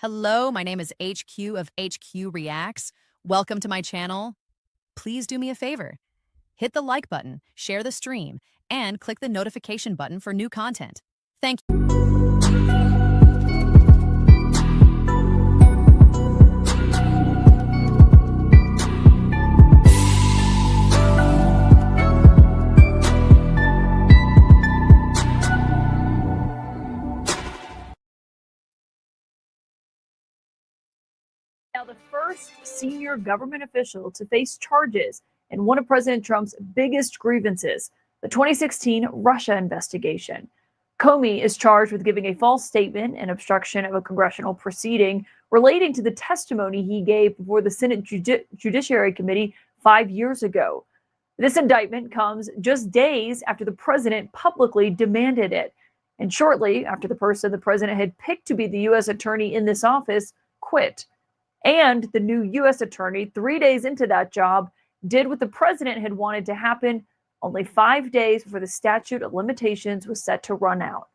Hello, my name is HQ of HQ Reacts. Welcome to my channel. Please do me a favor. Hit the like button, share the stream, and click the notification button for new content. Thank you. Now, the first senior government official to face charges in one of President Trump's biggest grievances, the 2016 Russia investigation. Comey is charged with giving a false statement and obstruction of a congressional proceeding relating to the testimony he gave before the Senate Judiciary Committee 5 years ago. This indictment comes just days after the president publicly demanded it, and shortly after the person the president had picked to be the U.S. attorney in this office quit. And the new U.S. attorney, 3 days into that job, did what the president had wanted to happen only 5 days before the statute of limitations was set to run out.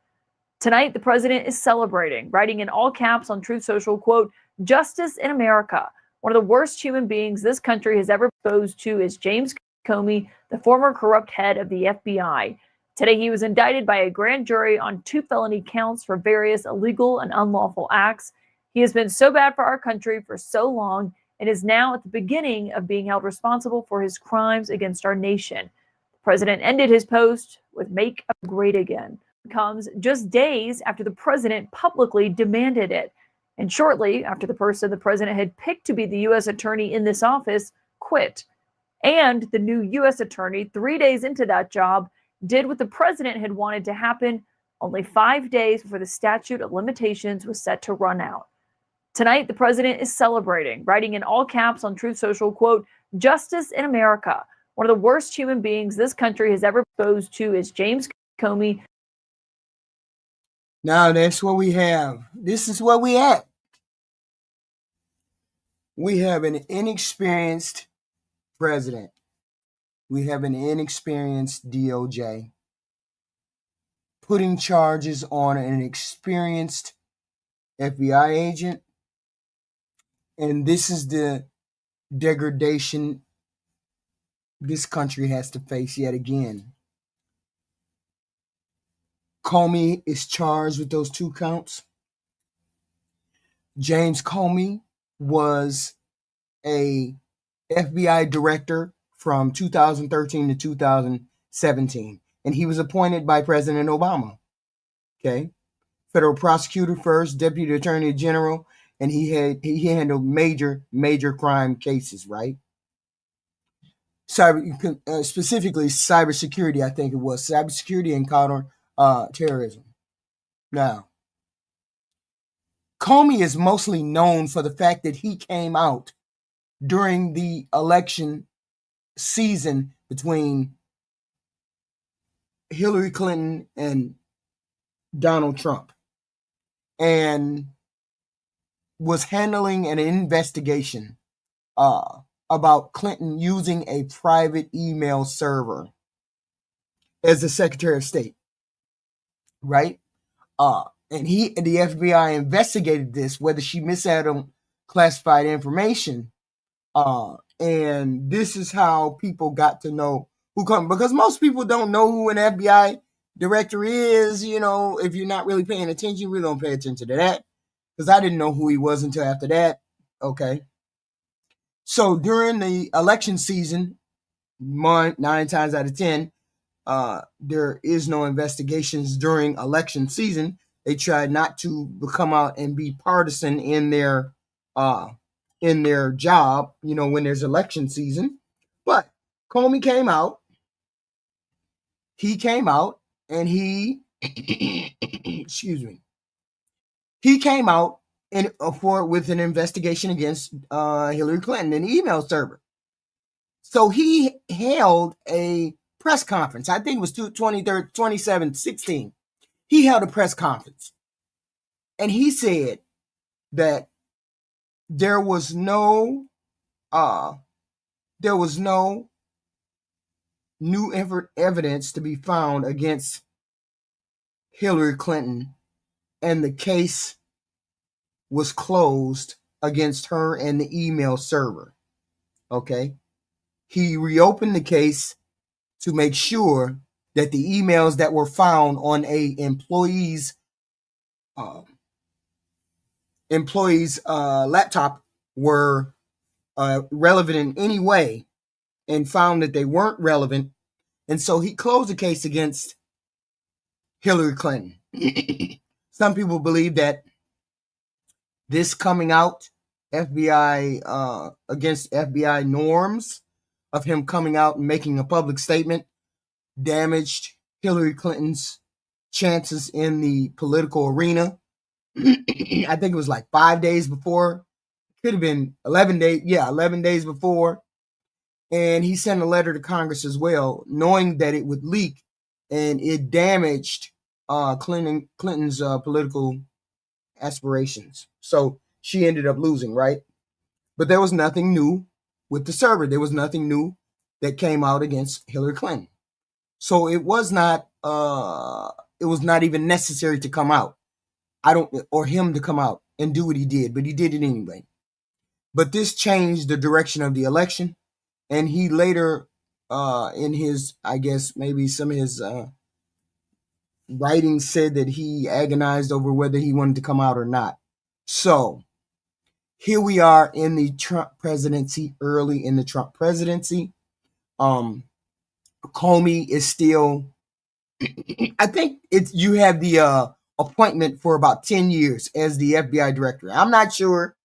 Tonight, the president is celebrating, writing in all caps on Truth Social, quote, "Justice in America. One of the worst human beings this country has ever exposed to is James Comey, the former corrupt head of the FBI. Today, he was indicted by a grand jury on 2 felony counts for various illegal and unlawful acts. He has been so bad for our country for so long and is now at the beginning of being held responsible for his crimes against our nation." The president ended his post with "Make America Great Again." It comes just days after the president publicly demanded it, and shortly after the person the president had picked to be the U.S. attorney in this office quit. And the new U.S. attorney, 3 days into that job, did what the president had wanted to happen only 5 days before the statute of limitations was set to run out. Tonight, the president is celebrating, writing in all caps on Truth Social, quote, "Justice in America. One of the worst human beings this country has ever exposed to is James Comey." Now that's what we have. This is where we at. We have an inexperienced president. We have an inexperienced DOJ putting charges on an experienced FBI agent. And this is the degradation this country has to face yet again. Comey is charged with those 2 counts. James Comey was a FBI director from 2013 to 2017, and he was appointed by President Obama. Okay, federal prosecutor first, deputy attorney general, and he handled major crime cases, right? Specifically cybersecurity, I think it was cybersecurity and counter terrorism. Now, Comey is mostly known for the fact that he came out during the election season between Hillary Clinton and Donald Trump, and was handling an investigation about Clinton using a private email server as the Secretary of State, right? And the FBI investigated this, whether she mishandled classified information. And this is how people got to know who come, because most people don't know who an FBI director is. You know, if you're not really paying attention, we don't pay attention to that, because I didn't know who he was until after that. Okay. So during the election season, 9 times out of 10, there is no investigations during election season. They try not to come out and be partisan in their job, you know, when there's election season. But Comey came out. He came out and he, excuse me, he came out with an investigation against Hillary Clinton, an email server. So he held a press conference. I think it was 2016. He held a press conference, and he said that there was no new evidence to be found against Hillary Clinton, and the case was closed against her and the email server. Okay. He reopened the case to make sure that the emails that were found on a employee's laptop were relevant in any way, and found that they weren't relevant. And so he closed the case against Hillary Clinton. Some people believe that this coming out FBI against FBI norms of him coming out and making a public statement damaged Hillary Clinton's chances in the political arena. I think it was like 5 days before. Could have been 11 days. Yeah, 11 days before. And he sent a letter to Congress as well, knowing that it would leak, and it damaged Clinton's political aspirations. So she ended up losing, right? But there was nothing new with the server. There was nothing new that came out against Hillary Clinton. So it was not even necessary to come out. Or him to come out and do what he did, but he did it anyway. But this changed the direction of the election. And he later, in his, I guess, maybe some of his writings said that he agonized over whether he wanted to come out or not. So here we are in the Trump presidency, early in the Trump presidency. Comey is still, I think you have the appointment for about 10 years as the FBI director. I'm not sure.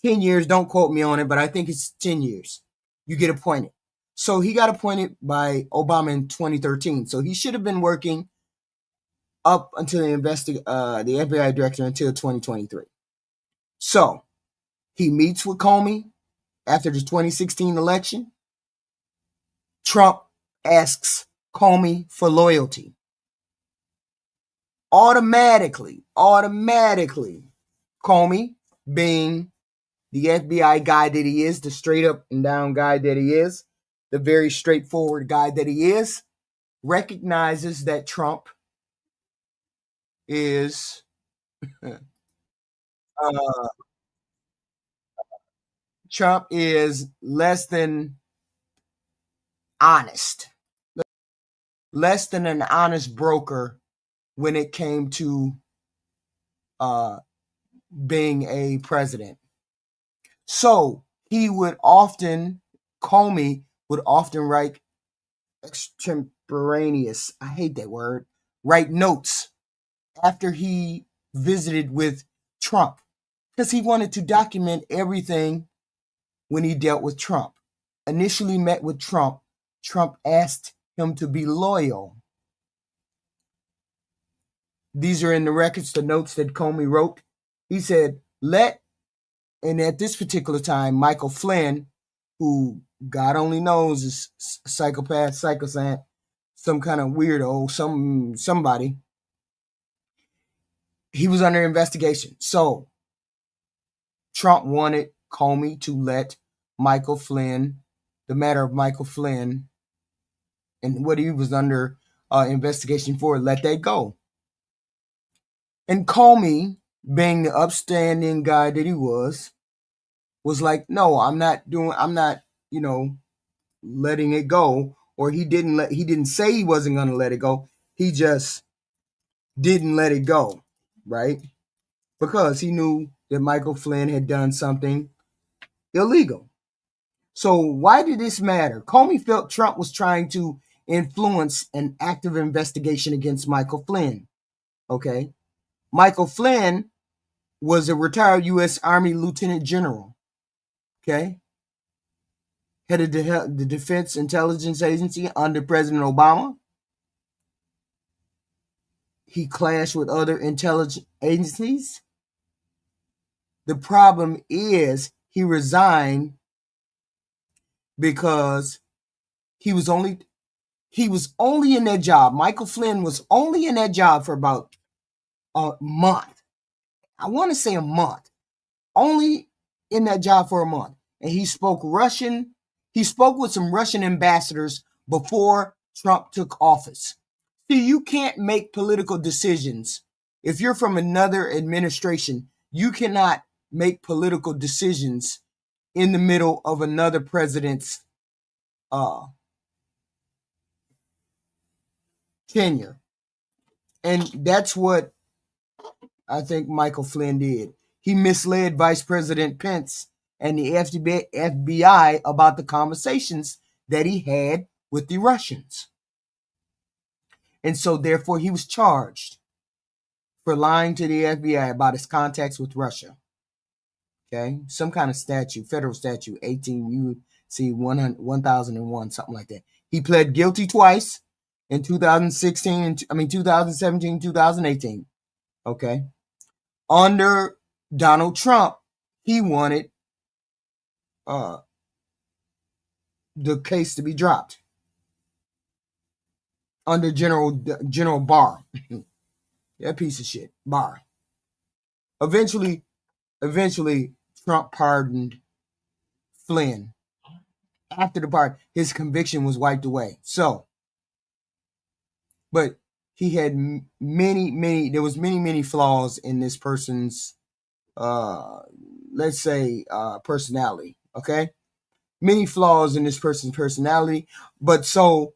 10 years, don't quote me on it, but I think it's 10 years. You get appointed. So he got appointed by Obama in 2013. So he should have been working up until the FBI director until 2023. So he meets with Comey after the 2016 election. Trump asks Comey for loyalty. Automatically, Comey, being the FBI guy that he is, the straight up and down guy that he is, the very straightforward guy that he is, recognizes that Trump is less than honest, less than an honest broker when it came to being a president. So Comey would often write extemporaneous, I hate that word, write notes after he visited with Trump, because he wanted to document everything when he dealt with Trump. Initially met with Trump, Trump asked him to be loyal. These are in the records, the notes that Comey wrote. He said, and at this particular time, Michael Flynn, who God only knows is psychopath, psychopath, some kind of weirdo, somebody, he was under investigation. So Trump wanted Comey to let Michael Flynn, the matter of Michael Flynn and what he was under investigation for, let that go. And Comey, being the upstanding guy that he was like, no, I'm not, letting it go. Or he didn't say he wasn't going to let it go. He just didn't let it go, right? Because he knew that Michael Flynn had done something illegal. So why did this matter? Comey felt Trump was trying to influence an active investigation against Michael Flynn. Okay. Michael Flynn was a retired U.S. Army Lieutenant General. Okay. Head of the Defense Intelligence Agency under President Obama. He clashed with other intelligence agencies. The problem is he resigned because he was only in that job. Michael Flynn was only in that job for about a month. I want to say a month. Only in that job for a month. And he spoke Russian. He spoke with some Russian ambassadors before Trump took office. See, you can't make political decisions. If you're from another administration, you cannot make political decisions in the middle of another president's tenure. And that's what I think Michael Flynn did. He misled Vice President Pence and the FBI about the conversations that he had with the Russians. And so therefore he was charged for lying to the FBI about his contacts with Russia. Okay, some kind of statute, federal statute, 18 U.C. 1001, something like that. He pled guilty twice in 2017, 2018. Okay, under Donald Trump, he wanted the case to be dropped under General Barr. That piece of shit, Barr. Eventually, Trump pardoned Flynn. After the pardon, his conviction was wiped away. So, but he had many flaws in this person's, let's say, personality. Okay, many flaws in this person's personality. But so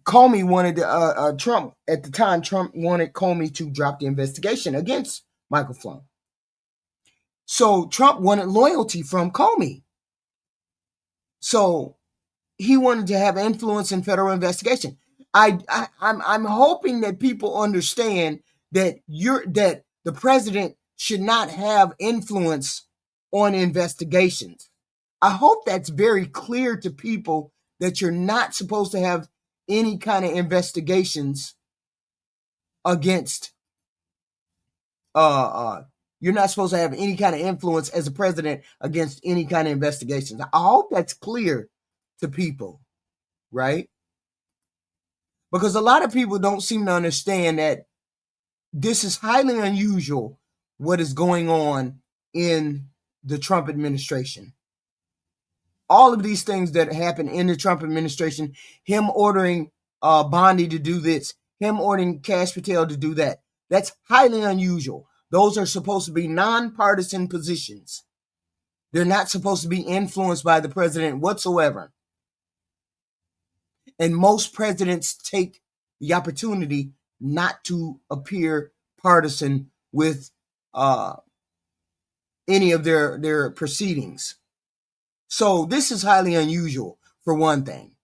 Comey wanted Trump at the time. Trump wanted Comey to drop the investigation against Michael Flynn. So Trump wanted loyalty from Comey. So he wanted to have influence in federal investigation. I'm hoping that people understand that that the president should not have influence on investigations. I hope that's very clear to people that you're not supposed to have any kind of investigations against you're not supposed to have any kind of influence as a president against any kind of investigations. I hope that's clear to people, right? Because a lot of people don't seem to understand that this is highly unusual what is going on in the Trump administration. All of these things that happen in the Trump administration, him ordering Bondi to do this, him ordering Kash Patel to do that, that's highly unusual. Those are supposed to be nonpartisan positions. They're not supposed to be influenced by the president whatsoever. And most presidents take the opportunity not to appear partisan with any of their proceedings. So this is highly unusual, for one thing,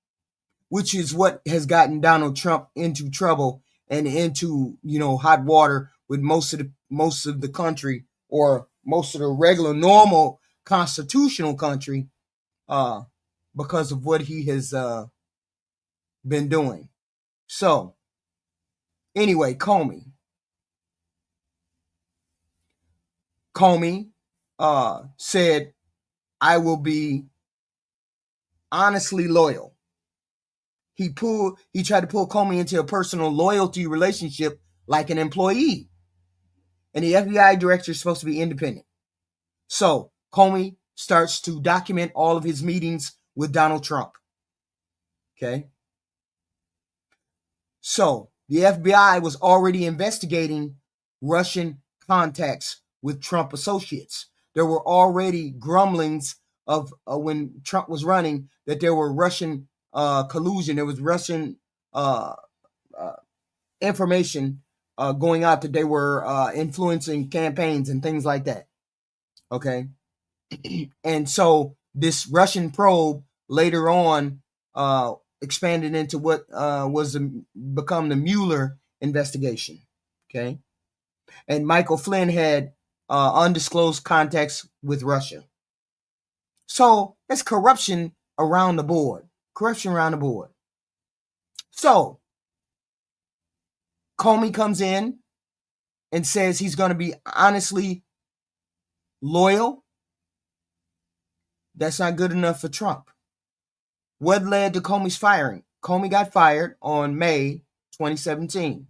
which is what has gotten Donald Trump into trouble and into, hot water with most of the country, or most of the regular, normal, constitutional country, because of what he has been doing. So, anyway, Comey said, I will be honestly loyal. He tried to pull Comey into a personal loyalty relationship like an employee. And the FBI director is supposed to be independent. So Comey starts to document all of his meetings with Donald Trump. Okay. So the FBI was already investigating Russian contacts with Trump associates. There were already grumblings of when Trump was running that there were Russian collusion. There was Russian information going out that they were influencing campaigns and things like that. Okay. And so this Russian probe later on expanded into what become the Mueller investigation. Okay. And Michael Flynn had undisclosed contacts with Russia. So that's corruption around the board. So Comey comes in and says he's going to be honestly loyal. That's not good enough for Trump. What led to Comey's firing? Comey got fired on May 2017.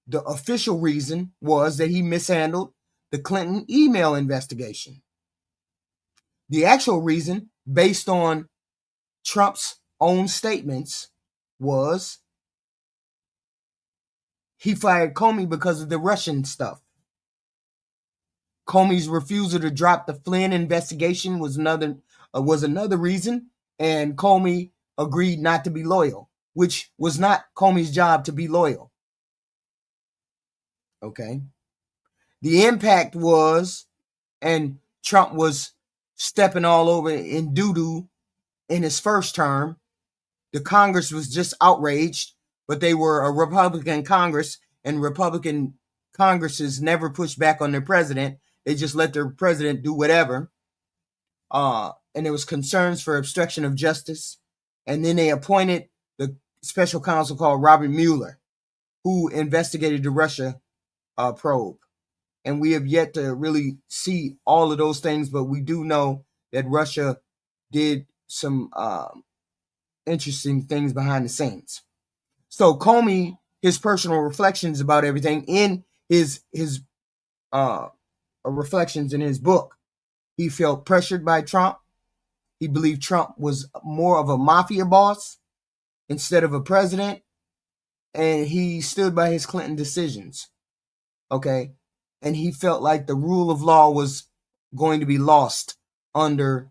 The official reason was that he mishandled the Clinton email investigation. The actual reason, based on Trump's own statements, was he fired Comey because of the Russian stuff. Comey's refusal to drop the Flynn investigation was another reason, and Comey agreed not to be loyal, which was not Comey's job to be loyal. Okay. The impact was, and Trump was stepping all over in doo-doo in his first term. The Congress was just outraged, but they were a Republican Congress, and Republican Congresses never pushed back on their president. They just let their president do whatever. And there was concerns for obstruction of justice. And then they appointed the special counsel called Robert Mueller, who investigated the Russia probe. And we have yet to really see all of those things, but we do know that Russia did some interesting things behind the scenes. So Comey, his personal reflections about everything in his reflections in his book, he felt pressured by Trump. He believed Trump was more of a mafia boss instead of a president, and he stood by his Clinton decisions. Okay, and he felt like the rule of law was going to be lost under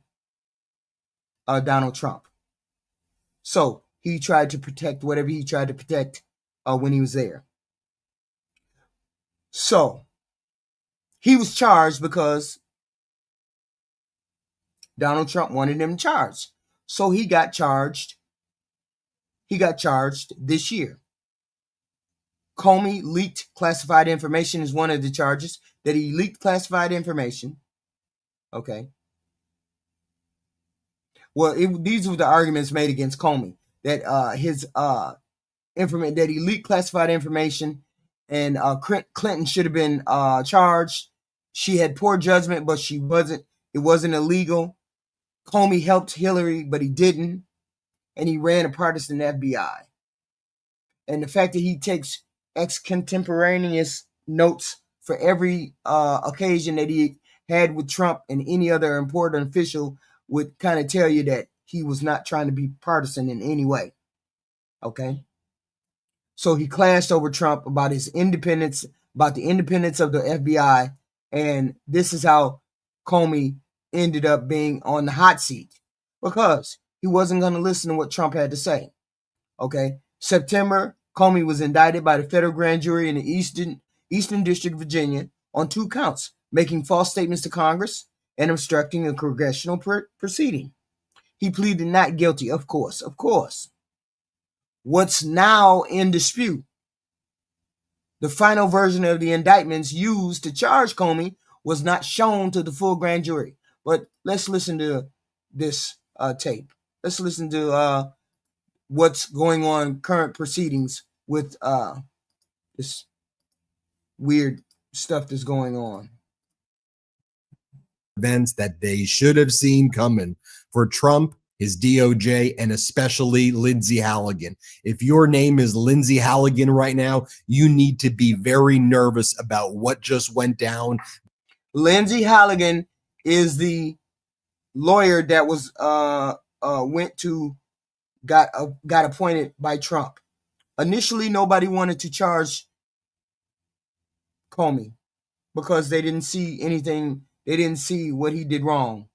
Donald Trump. So he tried to protect whatever he tried to protect when he was there. So he was charged because Donald Trump wanted him charged. So he got charged. He got charged this year. Comey leaked classified information is one of the charges, that he leaked classified information. Okay. Well, these were the arguments made against Comey, that that he leaked classified information, and Clinton should have been charged. She had poor judgment, but she wasn't. It wasn't illegal. Comey helped Hillary, but he didn't, and he ran a partisan FBI. And the fact that he takes extemporaneous notes for every occasion that he had with Trump and any other important official would kind of tell you that he was not trying to be partisan in any way. Okay. So he clashed over Trump about his independence, about the independence of the FBI. And this is how Comey ended up being on the hot seat, because he wasn't going to listen to what Trump had to say. Okay. September, Comey was indicted by the federal grand jury in the Eastern District of Virginia on 2 counts, making false statements to Congress and obstructing a congressional proceeding. He pleaded not guilty, of course. What's now in dispute, the final version of the indictments used to charge Comey was not shown to the full grand jury. But let's listen to this tape. Let's listen to what's going on, current proceedings with this weird stuff that's going on. Events that they should have seen coming for Trump, his DOJ, and especially Lindsey Halligan. If your name is Lindsey Halligan right now, you need to be very nervous about what just went down. Lindsey Halligan is the lawyer that was got appointed by Trump. Initially, nobody wanted to charge Comey because they didn't see anything. They didn't see what he did wrong.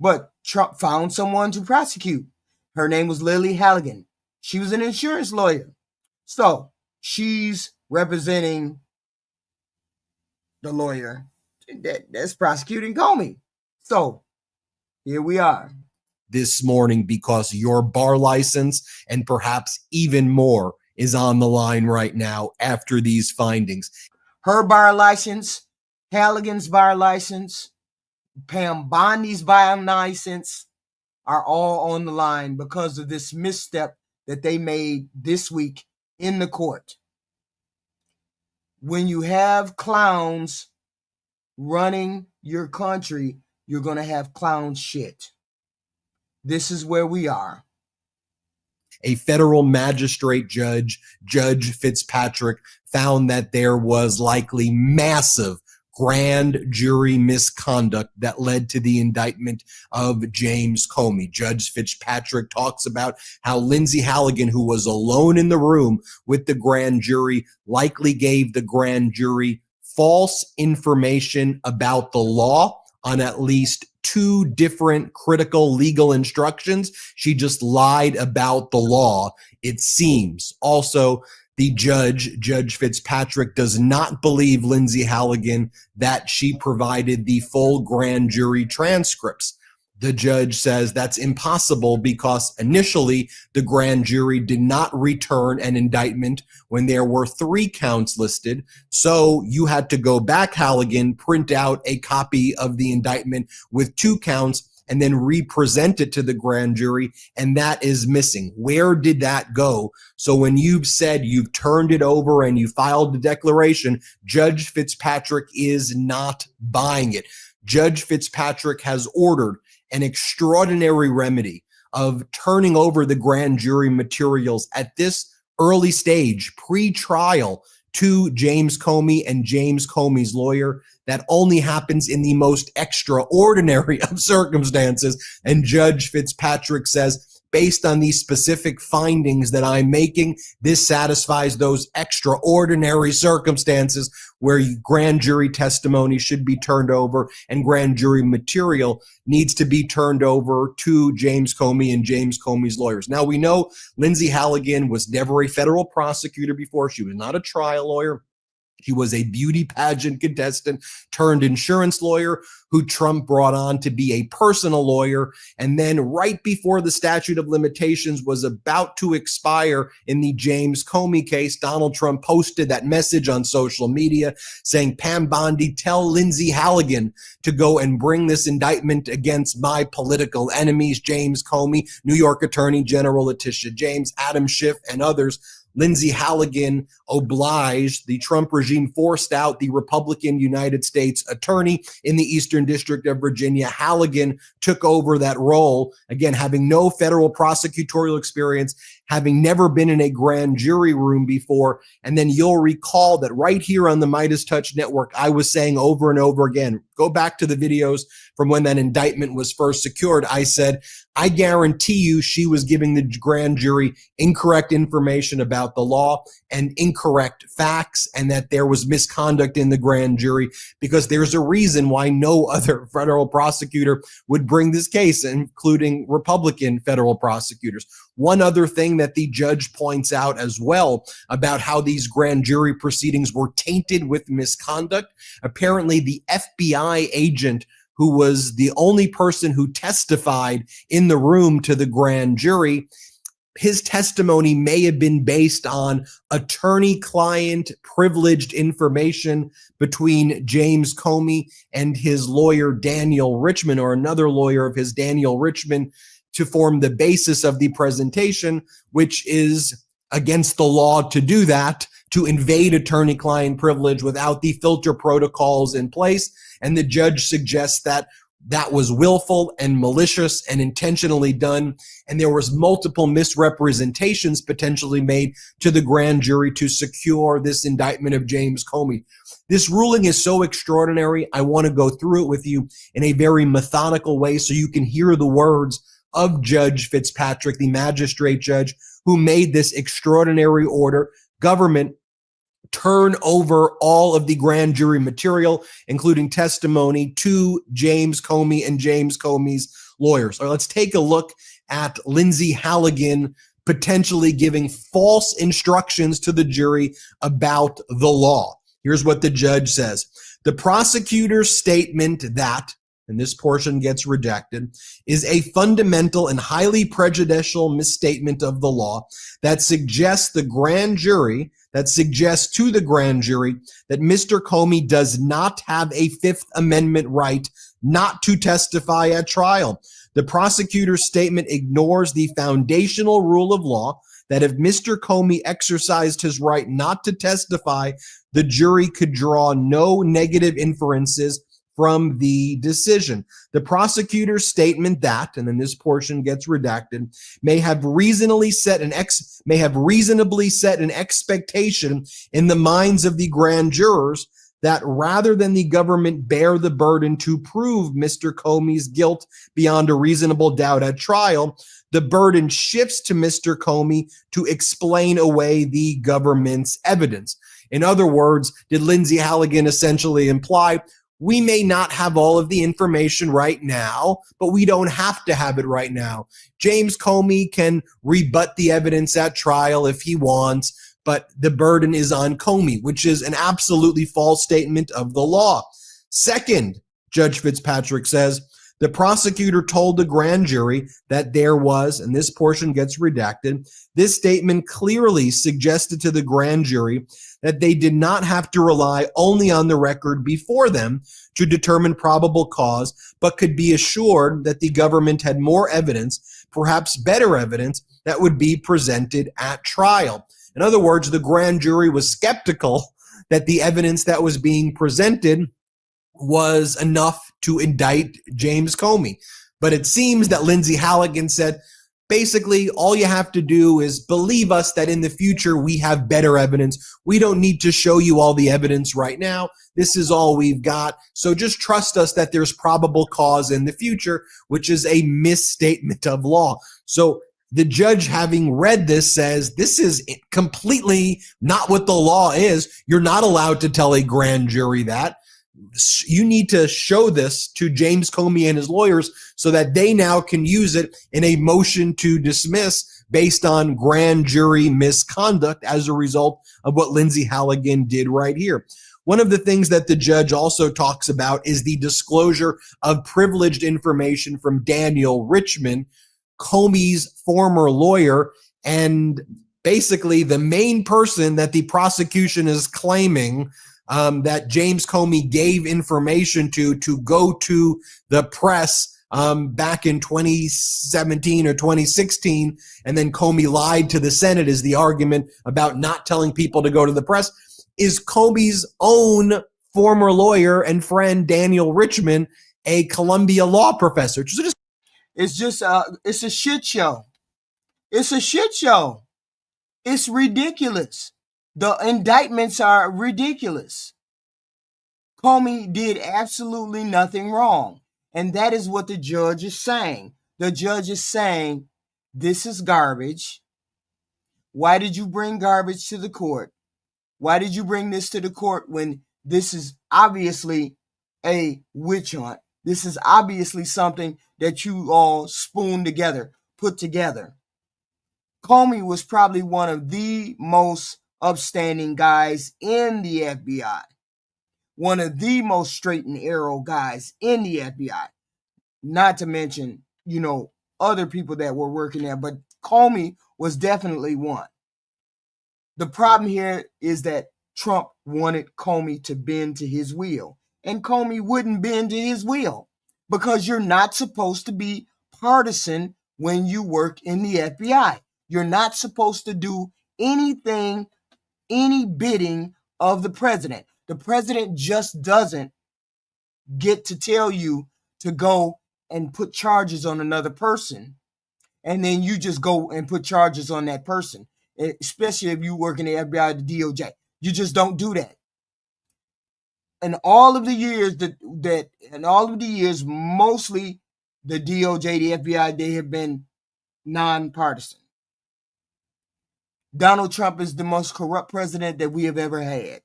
But Trump found someone to prosecute. Her name was Lily Halligan. She was an insurance lawyer. So she's representing the lawyer that's prosecuting Comey. So here we are. This morning, because your bar license and perhaps even more is on the line right now after these findings. Her bar license, Halligan's bar license, Pam Bondi's bar license are all on the line because of this misstep that they made this week in the court. When you have clowns running your country, you're going to have clown shit. This is where we are. A federal magistrate judge, Judge Fitzpatrick, found that there was likely massive grand jury misconduct that led to the indictment of James Comey. Judge Fitzpatrick talks about how Lindsey Halligan, who was alone in the room with the grand jury, likely gave the grand jury false information about the law on at least 2 different critical legal instructions. She just lied about the law, it seems. Also, the Judge Fitzpatrick, does not believe Lindsay Halligan that she provided the full grand jury transcripts. The judge says that's impossible because initially the grand jury did not return an indictment when there were 3 counts listed. So you had to go back, Halligan, print out a copy of the indictment with 2 counts and then represent it to the grand jury, and that is missing. Where did that go? So when you've said you've turned it over and you filed the declaration, Judge Fitzpatrick is not buying it. Judge Fitzpatrick has ordered an extraordinary remedy of turning over the grand jury materials at this early stage, pre-trial, to James Comey and James Comey's lawyer. That only happens in the most extraordinary of circumstances. And Judge Fitzpatrick says, based on these specific findings that I'm making, this satisfies those extraordinary circumstances where grand jury testimony should be turned over and grand jury material needs to be turned over to James Comey and James Comey's lawyers. Now, we know Lindsay Halligan was never a federal prosecutor before. She was not a trial lawyer. She was a beauty pageant contestant turned insurance lawyer who Trump brought on to be a personal lawyer. And then right before the statute of limitations was about to expire in the James Comey case, Donald Trump posted that message on social media saying, Pam Bondi, tell Lindsay Halligan to go and bring this indictment against my political enemies, James Comey, New York Attorney General Letitia James, Adam Schiff, and others. Lindsay Halligan obliged. The Trump regime forced out the Republican United States attorney in the Eastern District of Virginia. Halligan took over that role, again, having no federal prosecutorial experience, having never been in a grand jury room before. And then you'll recall that right here on the MeidasTouch network, I was saying over and over again, go back to the videos from when that indictment was first secured. I said, I guarantee you she was giving the grand jury incorrect information about the law and incorrect facts, and that there was misconduct in the grand jury, because there's a reason why no other federal prosecutor would bring this case, including Republican federal prosecutors. One other thing that the judge points out as well about how these grand jury proceedings were tainted with misconduct. Apparently, the FBI agent who was the only person who testified in the room to the grand jury, his testimony may have been based on attorney-client privileged information between James Comey and his lawyer, Daniel Richman, or another lawyer of his, Daniel Richman, to form the basis of the presentation, which is against the law to do that, to invade attorney-client privilege without the filter protocols in place. And the judge suggests that that was willful and malicious and intentionally done. And there was multiple misrepresentations potentially made to the grand jury to secure this indictment of James Comey. This ruling is so extraordinary. I want to go through it with you in a very methodical way so you can hear the words of Judge Fitzpatrick, the magistrate judge who made this extraordinary order. Government, turn over all of the grand jury material, including testimony, to James Comey and James Comey's lawyers. So let's take a look at Lindsay Halligan potentially giving false instructions to the jury about the law. Here's what the judge says. The prosecutor's statement that, and this portion gets rejected, is a fundamental and highly prejudicial misstatement of the law that suggests to the grand jury that Mr. Comey does not have a Fifth Amendment right not to testify at trial. The prosecutor's statement ignores the foundational rule of law that if Mr. Comey exercised his right not to testify, the jury could draw no negative inferences from the decision. The prosecutor's statement that, and then this portion gets redacted, may have reasonably set an expectation in the minds of the grand jurors that rather than the government bear the burden to prove Mr. Comey's guilt beyond a reasonable doubt at trial, the burden shifts to Mr. Comey to explain away the government's evidence. In other words, did Lindsay Halligan essentially imply we may not have all of the information right now, but we don't have to have it right now? James Comey can rebut the evidence at trial if he wants, but the burden is on Comey, which is an absolutely false statement of the law. Second, Judge Fitzpatrick says, the prosecutor told the grand jury that there was, and this portion gets redacted, this statement clearly suggested to the grand jury that they did not have to rely only on the record before them to determine probable cause, but could be assured that the government had more evidence, perhaps better evidence, that would be presented at trial. In other words, the grand jury was skeptical that the evidence that was being presented was enough to indict James Comey. But it seems that Lindsay Halligan said, basically, all you have to do is believe us that in the future we have better evidence. We don't need to show you all the evidence right now. This is all we've got. So just trust us that there's probable cause in the future, which is a misstatement of law. So the judge, having read this, says this is completely not what the law is. You're not allowed to tell a grand jury that. You need to show this to James Comey and his lawyers so that they now can use it in a motion to dismiss based on grand jury misconduct as a result of what Lindsay Halligan did right here. One of the things that the judge also talks about is the disclosure of privileged information from Daniel Richman, Comey's former lawyer, and basically the main person that the prosecution is claiming that James Comey gave information to go to the press back in 2017 or 2016, and then Comey lied to the Senate is the argument about not telling people to go to the press, is Comey's own former lawyer and friend Daniel Richman, a Columbia law professor. It's a shit show. It's a shit show. It's ridiculous. The indictments are ridiculous. Comey did absolutely nothing wrong. And that is what the judge is saying. The judge is saying, this is garbage. Why did you bring garbage to the court? Why did you bring this to the court when this is obviously a witch hunt? This is obviously something that you all spooned together, put together. Comey was probably one of the most upstanding guys in the FBI. One of the most straight and narrow guys in the FBI. Not to mention, other people that were working there, but Comey was definitely one. The problem here is that Trump wanted Comey to bend to his will, and Comey wouldn't bend to his will because you're not supposed to be partisan when you work in the FBI. You're not supposed to do anything, any bidding of the president. The president just doesn't get to tell you to go and put charges on another person, and then you just go and put charges on that person, especially if you work in the FBI or the DOJ. You just don't do that. In all of the years, mostly the DOJ, the FBI, they have been nonpartisan. Donald Trump is the most corrupt president that we have ever had.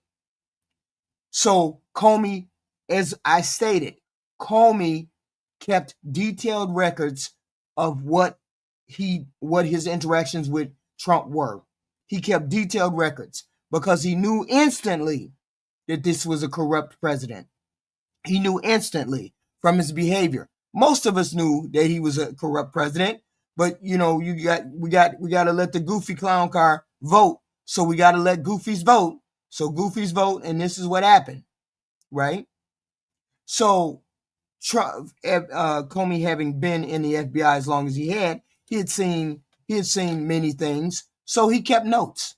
So Comey, as I stated, Comey kept detailed records of what his interactions with Trump were. He kept detailed records because he knew instantly that this was a corrupt president. He knew instantly from his behavior. Most of us knew that he was a corrupt president, but we got to let the goofy clown car vote. So we got to let goofies vote. So goofies vote, and this is what happened, right? So Trump, Comey, having been in the FBI as long as he had seen many things. So he kept notes.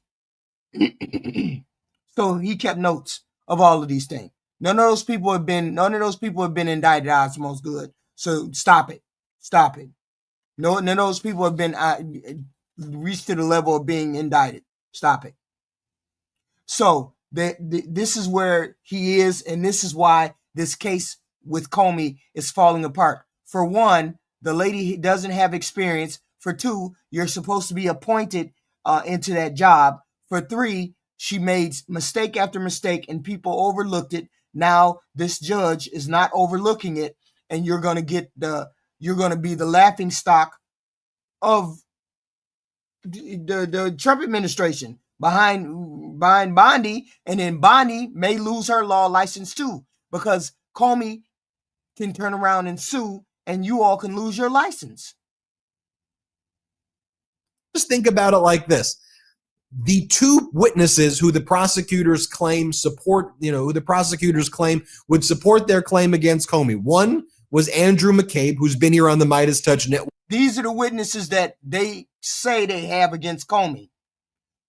So he kept notes of all of these things. None of those people have been indicted. It's most good. So stop it. None of those people have been reached to the level of being indicted. Stop it. So this is where he is, and this is why this case with Comey is falling apart. For one, the lady doesn't have experience. For two, you're supposed to be appointed into that job. For three, She made mistake after mistake and people overlooked it. Now this judge is not overlooking it, and you're going to be the laughing stock of the Trump administration behind Bondi, and then Bondi may lose her law license too, because Comey can turn around and sue and you all can lose your license. Just think about it like this. The two witnesses who the prosecutors claim support, who the prosecutors claim would support their claim against Comey. One was Andrew McCabe, who's been here on the MeidasTouch network. These are the witnesses that they say they have against Comey,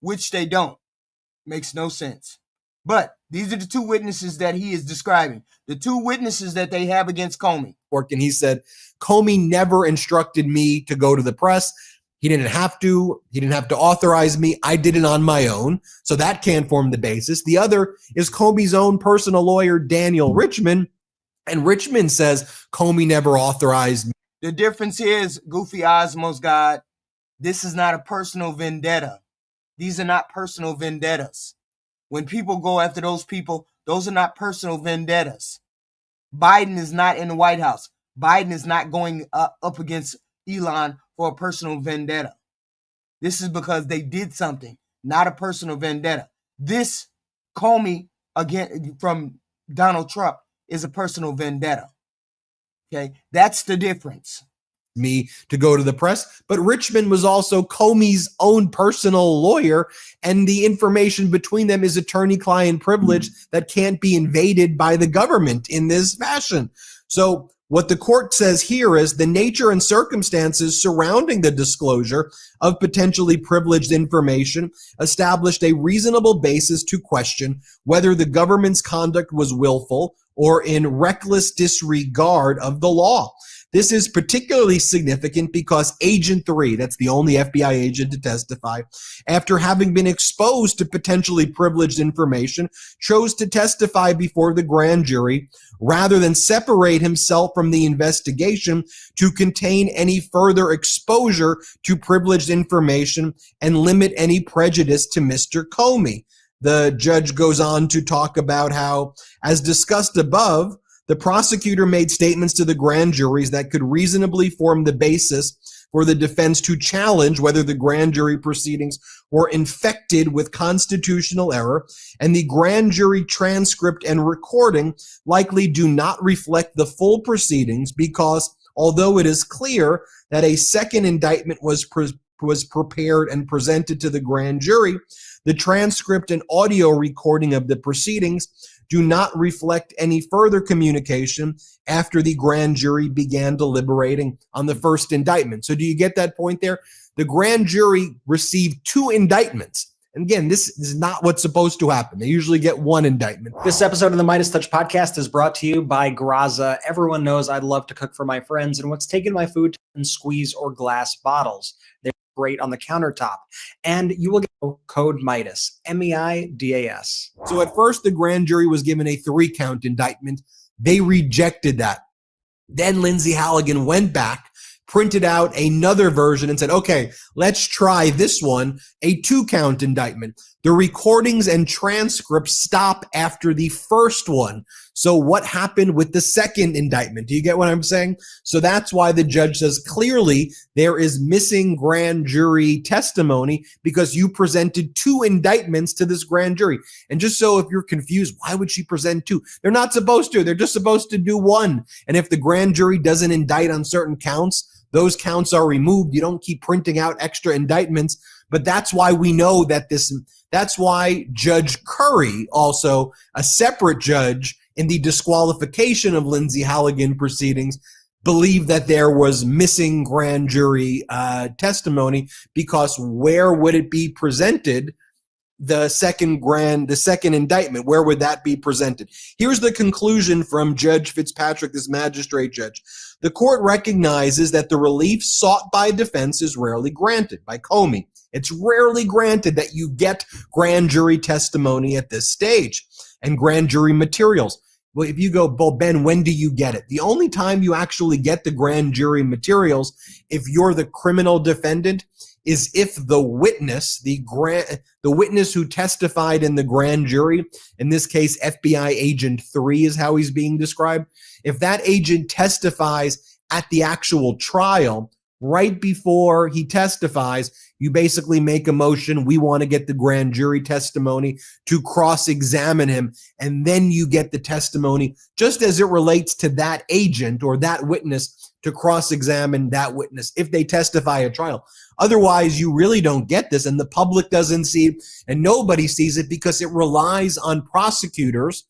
which they don't. Makes no sense. But these are the two witnesses that he is describing. The two witnesses that they have against Comey. And he said, Comey never instructed me to go to the press. He didn't have to. He didn't have to authorize me. I did it on my own. So that can't form the basis. The other is Comey's own personal lawyer, Daniel Richman. And Richman says Comey never authorized me. The difference is, Goofy Osmos God, this is not a personal vendetta. These are not personal vendettas. When people go after those people, those are not personal vendettas. Biden is not in the White House. Biden is not going up against Elon for a personal vendetta. This is because they did something, not a personal vendetta. This Comey, again, from Donald Trump, is a personal vendetta. Okay, that's the difference. Me to go to the press, but Richmond was also Comey's own personal lawyer, and the information between them is attorney-client privilege that can't be invaded by the government in this fashion. So what the court says here is the nature and circumstances surrounding the disclosure of potentially privileged information established a reasonable basis to question whether the government's conduct was willful or in reckless disregard of the law. This is particularly significant because Agent 3, that's the only FBI agent to testify, after having been exposed to potentially privileged information, chose to testify before the grand jury rather than separate himself from the investigation to contain any further exposure to privileged information and limit any prejudice to Mr. Comey. The judge goes on to talk about how, as discussed above, the prosecutor made statements to the grand juries that could reasonably form the basis for the defense to challenge whether the grand jury proceedings were infected with constitutional error, and the grand jury transcript and recording likely do not reflect the full proceedings because, although it is clear that a second indictment was prepared and presented to the grand jury, the transcript and audio recording of the proceedings do not reflect any further communication after the grand jury began deliberating on the first indictment. So do you get that point there? The grand jury received 2 indictments. And again, this is not what's supposed to happen. They usually get 1 indictment. This episode of the MeidasTouch podcast is brought to you by Graza. Everyone knows I love to cook for my friends, and what's taken my food in squeeze or glass bottles. They're great on the countertop. And you will get code Meidas, M-E-I-D-A-S. So at first, the grand jury was given a 3-count indictment. They rejected that. Then Lindsay Halligan went back, printed out another version and said, okay, let's try this one, a 2-count indictment. The recordings and transcripts stop after the first one. So what happened with the second indictment? Do you get what I'm saying? So that's why the judge says clearly there is missing grand jury testimony because you presented 2 indictments to this grand jury. And just so if you're confused, why would she present 2? They're not supposed to. They're just supposed to do 1. And if the grand jury doesn't indict on certain counts, those counts are removed. You don't keep printing out extra indictments. But that's why we know that that's why Judge Curry, also a separate judge in the disqualification of Lindsay Halligan proceedings, believed that there was missing grand jury testimony, because where would it be presented? The second indictment, where would that be presented? Here's the conclusion from Judge Fitzpatrick, this magistrate judge. The court recognizes that the relief sought by defense is rarely granted by Comey. It's rarely granted that you get grand jury testimony at this stage and grand jury materials. Well, if you go, well, Ben, when do you get it? The only time you actually get the grand jury materials, if you're the criminal defendant, is if the witness, the witness who testified in the grand jury, in this case, FBI Agent 3 is how he's being described. If that agent testifies at the actual trial, right before he testifies, you basically make a motion. We want to get the grand jury testimony to cross-examine him, and then you get the testimony just as it relates to that agent or that witness to cross-examine that witness if they testify at trial. Otherwise, you really don't get this, and the public doesn't see it, and nobody sees it because it relies on prosecutors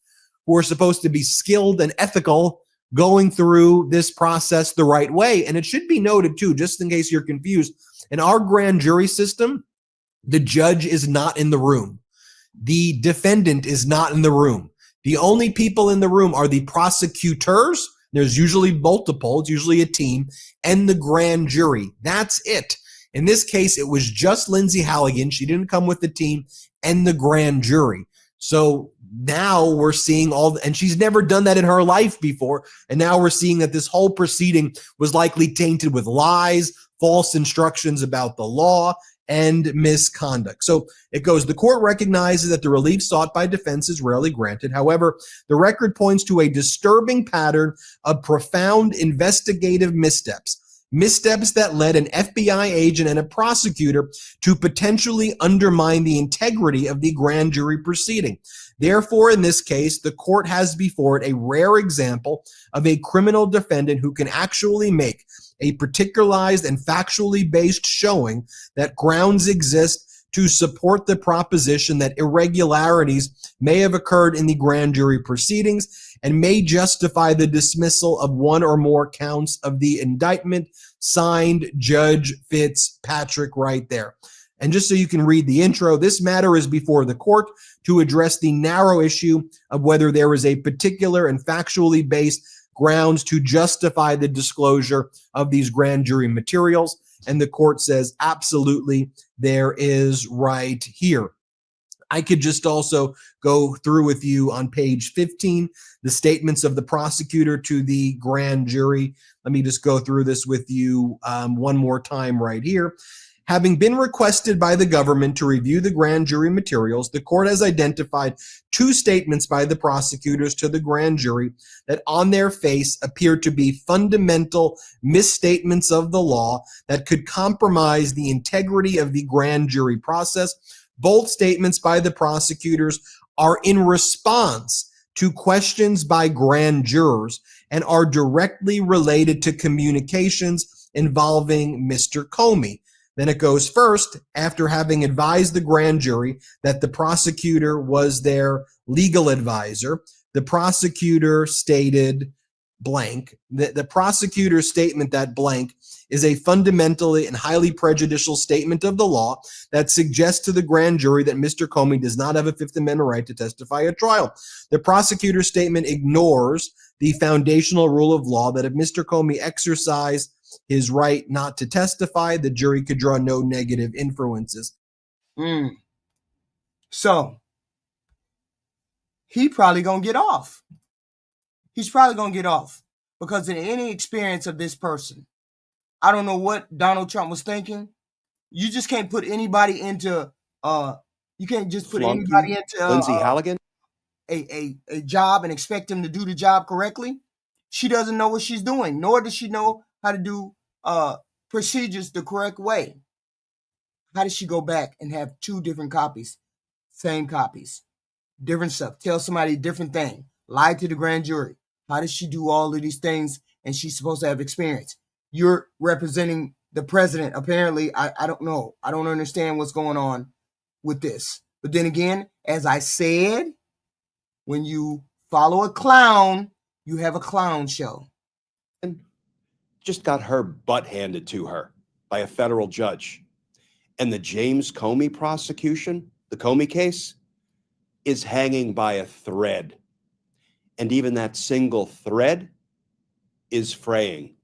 who are supposed to be skilled and ethical going through this process the right way. And it should be noted, too, just in case you're confused, in our grand jury system, the judge is not in the room. The defendant is not in the room. The only people in the room are the prosecutors. There's usually multiple. It's usually a team, and the grand jury. That's it. In this case, it was just Lindsay Halligan. She didn't come with the team and the grand jury. So now we're seeing and she's never done that in her life before. And now we're seeing that this whole proceeding was likely tainted with lies, false instructions about the law, and misconduct. So it goes, the court recognizes that the relief sought by defense is rarely granted. However, the record points to a disturbing pattern of profound investigative missteps that led an FBI agent and a prosecutor to potentially undermine the integrity of the grand jury proceeding. Therefore, in this case, the court has before it a rare example of a criminal defendant who can actually make a particularized and factually based showing that grounds exist to support the proposition that irregularities may have occurred in the grand jury proceedings and may justify the dismissal of one or more counts of the indictment. Signed, Judge Fitzpatrick, right there. And just so you can read the intro, this matter is before the court to address the narrow issue of whether there is a particular and factually based grounds to justify the disclosure of these grand jury materials. And the court says, absolutely, there is right here. I could just also go through with you on page 15, the statements of the prosecutor to the grand jury. Let me just go through this with you one more time right here. Having been requested by the government to review the grand jury materials, the court has identified two statements by the prosecutors to the grand jury that on their face appear to be fundamental misstatements of the law that could compromise the integrity of the grand jury process. Both statements by the prosecutors are in response to questions by grand jurors and are directly related to communications involving Mr. Comey. Then it goes, first, after having advised the grand jury that the prosecutor was their legal advisor, the prosecutor stated blank. The prosecutor's statement that blank is a fundamentally and highly prejudicial statement of the law that suggests to the grand jury that Mr. Comey does not have a Fifth Amendment right to testify at trial. The prosecutor's statement ignores the foundational rule of law that if Mr. Comey exercised his right not to testify, the jury could draw no negative inferences. So he probably gonna get off. He's probably gonna get off because in any experience of this person, I don't know what Donald Trump was thinking. You just can't put anybody into you can't just put anybody into Lindsay Halligan a job and expect him to do the job correctly. She doesn't know what she's doing, nor does she know how to do procedures the correct way. How does she go back and have two different copies, same copies, different stuff, tell somebody a different thing, lie to the grand jury? How does she do all of these things and she's supposed to have experience? You're representing the president. Apparently, I don't know. I don't understand what's going on with this. But then again, as I said, when you follow a clown, you have a clown show. and just got her butt handed to her by a federal judge. And the James Comey prosecution, the Comey case, is hanging by a thread. And even that single thread is fraying.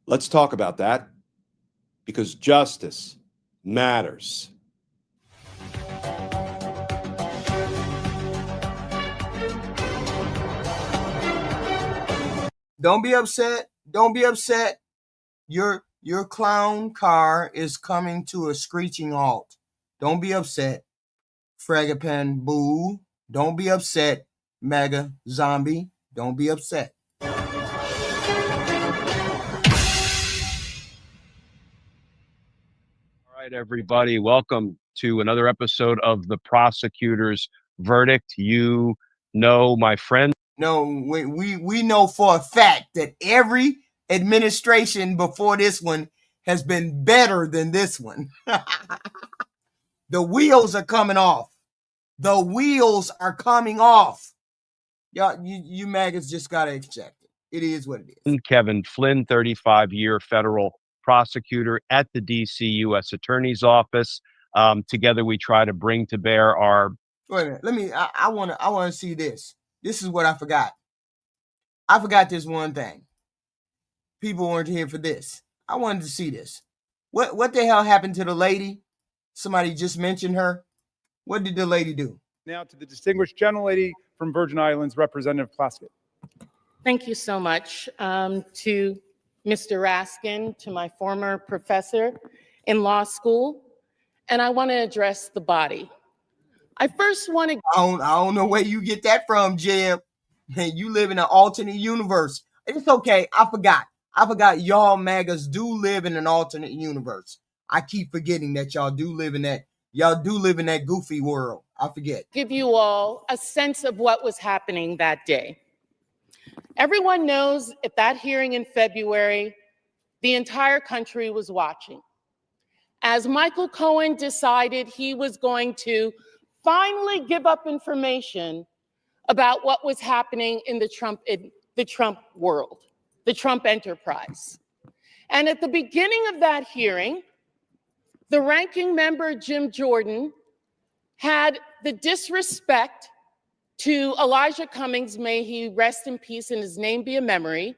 Let's talk about that, because justice matters. Don't be upset. Don't be upset. Your clown car is coming to a screeching halt. Don't be upset. Fragapan Boo. Don't be upset. MAGA Zombie. Don't be upset. All right, everybody. Welcome to another episode of The Prosecutor's Verdict. You know, my friend. No, we know for a fact that every administration before this one has been better than this one. The wheels are coming off. The wheels are coming off. Y'all, you MAGAs just gotta accept it. It is what it is. Kevin Flynn, 35-year federal prosecutor at the D.C. U.S. Attorney's Office. Together, we try to bring to bear our. Wait a minute. I wanna see this. This is what I forgot. I forgot this one thing. People weren't here for this. I wanted to see this. What the hell happened to the lady? Somebody just mentioned her. What did the lady do? Now to the distinguished gentlelady from Virgin Islands, Representative Plaskett. Thank you so much to Mr. Raskin, to my former professor in law school, and I want to address the body. I first want to. I don't know where you get that from, Jeb. Man, you live in an alternate universe. It's okay. I forgot y'all MAGAs do live in an alternate universe. I keep forgetting that y'all do live in that goofy world. I forget. Give you all a sense of what was happening that day. Everyone knows at that hearing in February, the entire country was watching. As Michael Cohen decided he was going to finally give up information about what was happening in the Trump world, the Trump enterprise. And at the beginning of that hearing, the ranking member, Jim Jordan, had the disrespect to Elijah Cummings, may he rest in peace and his name be a memory,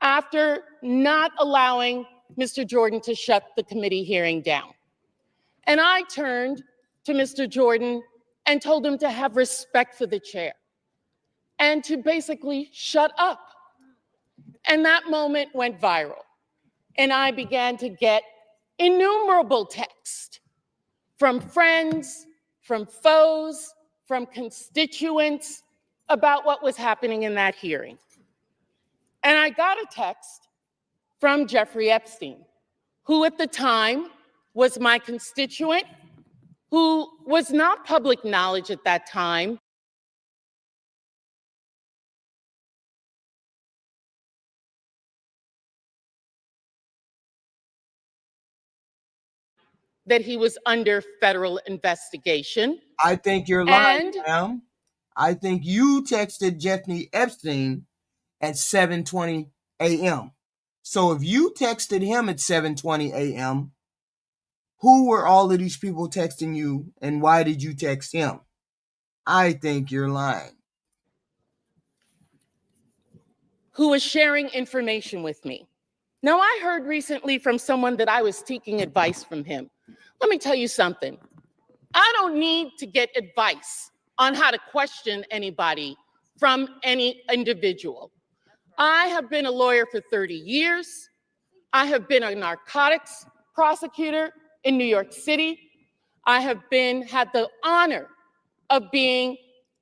after not allowing Mr. Jordan to shut the committee hearing down. And I turned to Mr. Jordan and told him to have respect for the chair and to basically shut up. And that moment went viral. And I began to get innumerable texts from friends, from foes, from constituents about what was happening in that hearing. And I got a text from Jeffrey Epstein, who at the time was my constituent, who was not public knowledge at that time. That he was under federal investigation. I think you're lying, ma'am. I think you texted Jeffrey Epstein at 7:20 a.m. So if you texted him at 7:20 a.m., who were all of these people texting you and why did you text him? I think you're lying. Who was sharing information with me. Now, I heard recently from someone that I was seeking advice from him. Let me tell you something. I don't need to get advice on how to question anybody from any individual. I have been a lawyer for 30 years. I have been a narcotics prosecutor in New York City. I have had the honor of being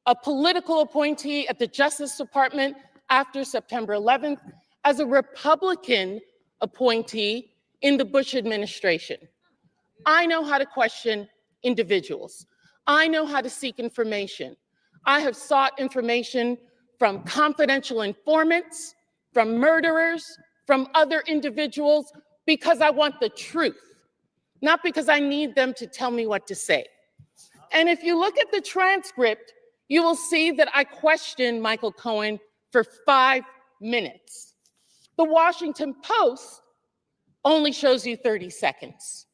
a political appointee at the Justice Department after September 11th as a Republican appointee in the Bush administration. I know how to question individuals. I know how to seek information. I have sought information from confidential informants, from murderers, from other individuals, because I want the truth, not because I need them to tell me what to say. And if you look at the transcript, you will see that I questioned Michael Cohen for 5 minutes. The Washington Post only shows you 30 seconds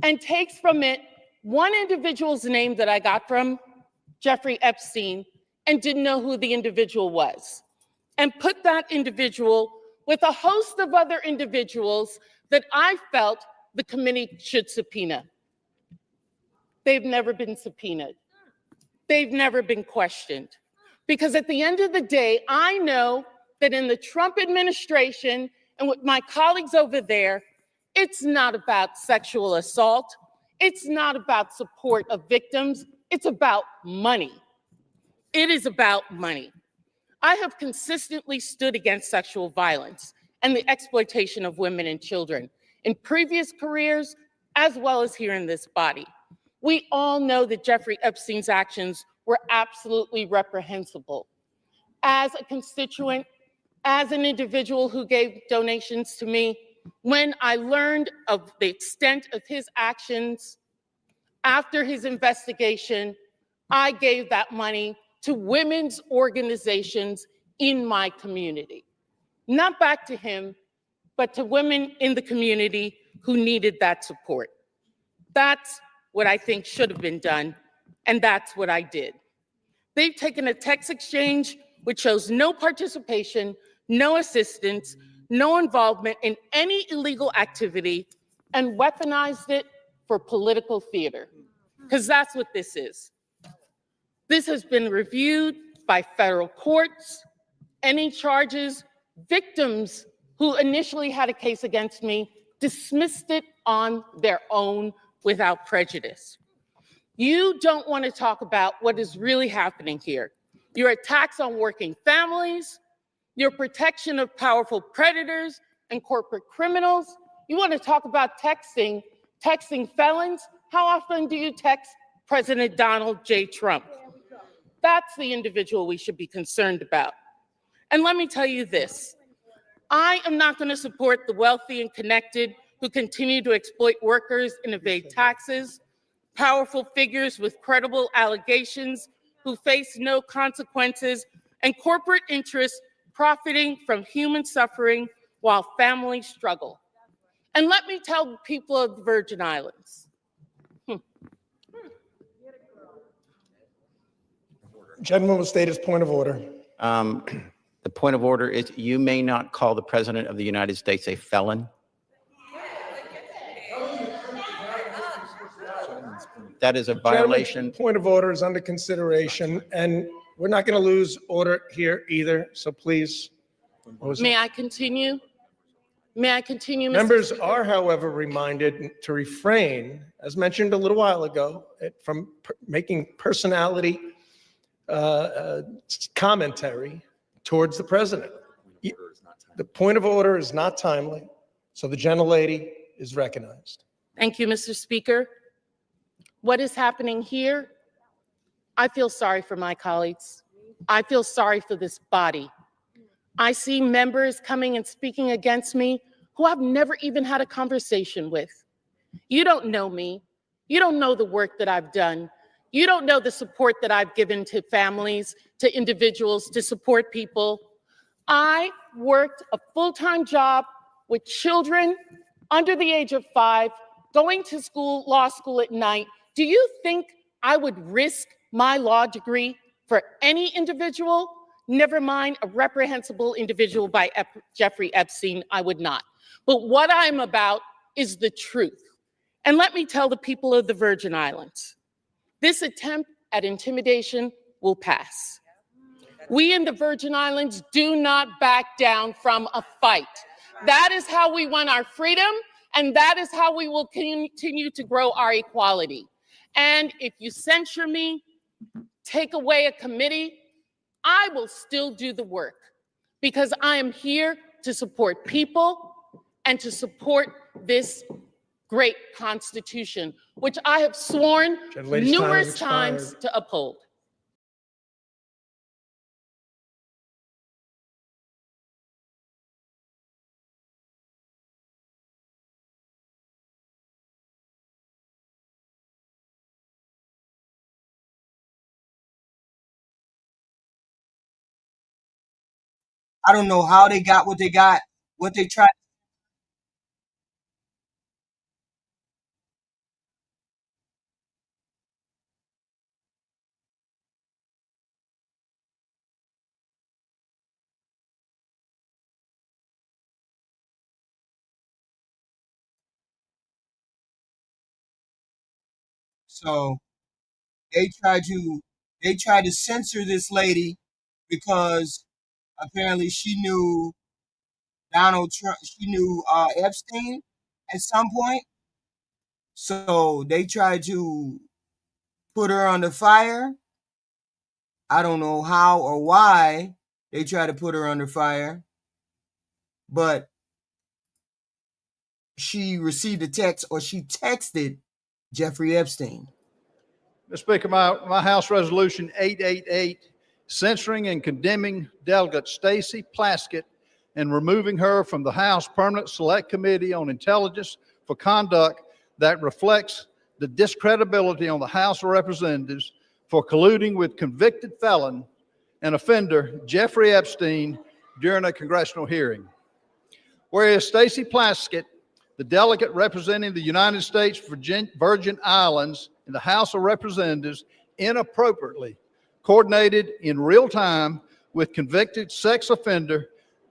and takes from it one individual's name that I got from Jeffrey Epstein and didn't know who the individual was, and put that individual with a host of other individuals that I felt the committee should subpoena. They've never been subpoenaed. They've never been questioned. Because at the end of the day, I know that in the Trump administration and with my colleagues over there, it's not about sexual assault. It's not about support of victims. It's about money. It is about money. I have consistently stood against sexual violence and the exploitation of women and children in previous careers, as well as here in this body. We all know that Jeffrey Epstein's actions were absolutely reprehensible. As a constituent, as an individual who gave donations to me, when I learned of the extent of his actions after his investigation, I gave that money to women's organizations in my community. Not back to him, but to women in the community who needed that support. That's what I think should have been done, and that's what I did. They've taken a text exchange which shows no participation, no assistance, no involvement in any illegal activity, and weaponized it for political theater, because that's what this is. This has been reviewed by federal courts. Any charges, victims who initially had a case against me dismissed it on their own without prejudice. You don't want to talk about what is really happening here. Your attacks on working families, your protection of powerful predators and corporate criminals. You want to talk about texting felons? How often do you text President Donald J. Trump? That's the individual we should be concerned about. And let me tell you this, I am not going to support the wealthy and connected who continue to exploit workers and evade taxes, powerful figures with credible allegations who face no consequences, and corporate interests profiting from human suffering while families struggle. And let me tell the people of the Virgin Islands. Gentleman will state his point of order. The point of order is you may not call the President of the United States a felon. That is a violation. Point of order is under consideration, and we're not going to lose order here either, so please. May I continue? May I continue, Mr. Members Speaker? are, however, reminded to refrain, as mentioned a little while ago, from making personality commentary towards the president. The point of order is not timely, so the gentlelady is recognized. Thank you, Mr. Speaker. What is happening here? I feel sorry for my colleagues. I feel sorry for this body. I see members coming and speaking against me who I've never even had a conversation with. You don't know me. You don't know the work that I've done. You don't know the support that I've given to families, to individuals, to support people. I worked a full-time job with children under the age of 5, going to school, law school at night. Do you think I would risk my law degree for any individual? Never mind a reprehensible individual by Jeffrey Epstein, I would not. But what I'm about is the truth. And let me tell the people of the Virgin Islands, this attempt at intimidation will pass. We in the Virgin Islands do not back down from a fight. That is how we won our freedom, and that is how we will continue to grow our equality. And if you censure me, take away a committee, I will still do the work because I am here to support people and to support this great Constitution, which I have sworn numerous times to uphold. I don't know how they got what they got, what they tried. So they tried to censor this lady because apparently she knew Donald Trump, she knew Epstein at some point. So they tried to put her under fire. I don't know how or why they tried to put her under fire, but she received a text, or she texted Jeffrey Epstein. Mr. Speaker, my House Resolution 888, censoring and condemning Delegate Stacey Plaskett and removing her from the House Permanent Select Committee on Intelligence for conduct that reflects the discredibility on the House of Representatives for colluding with convicted felon and offender Jeffrey Epstein during a congressional hearing. Whereas Stacey Plaskett, the delegate representing the United States Virgin Islands in the House of Representatives, inappropriately coordinated in real time with convicted sex offender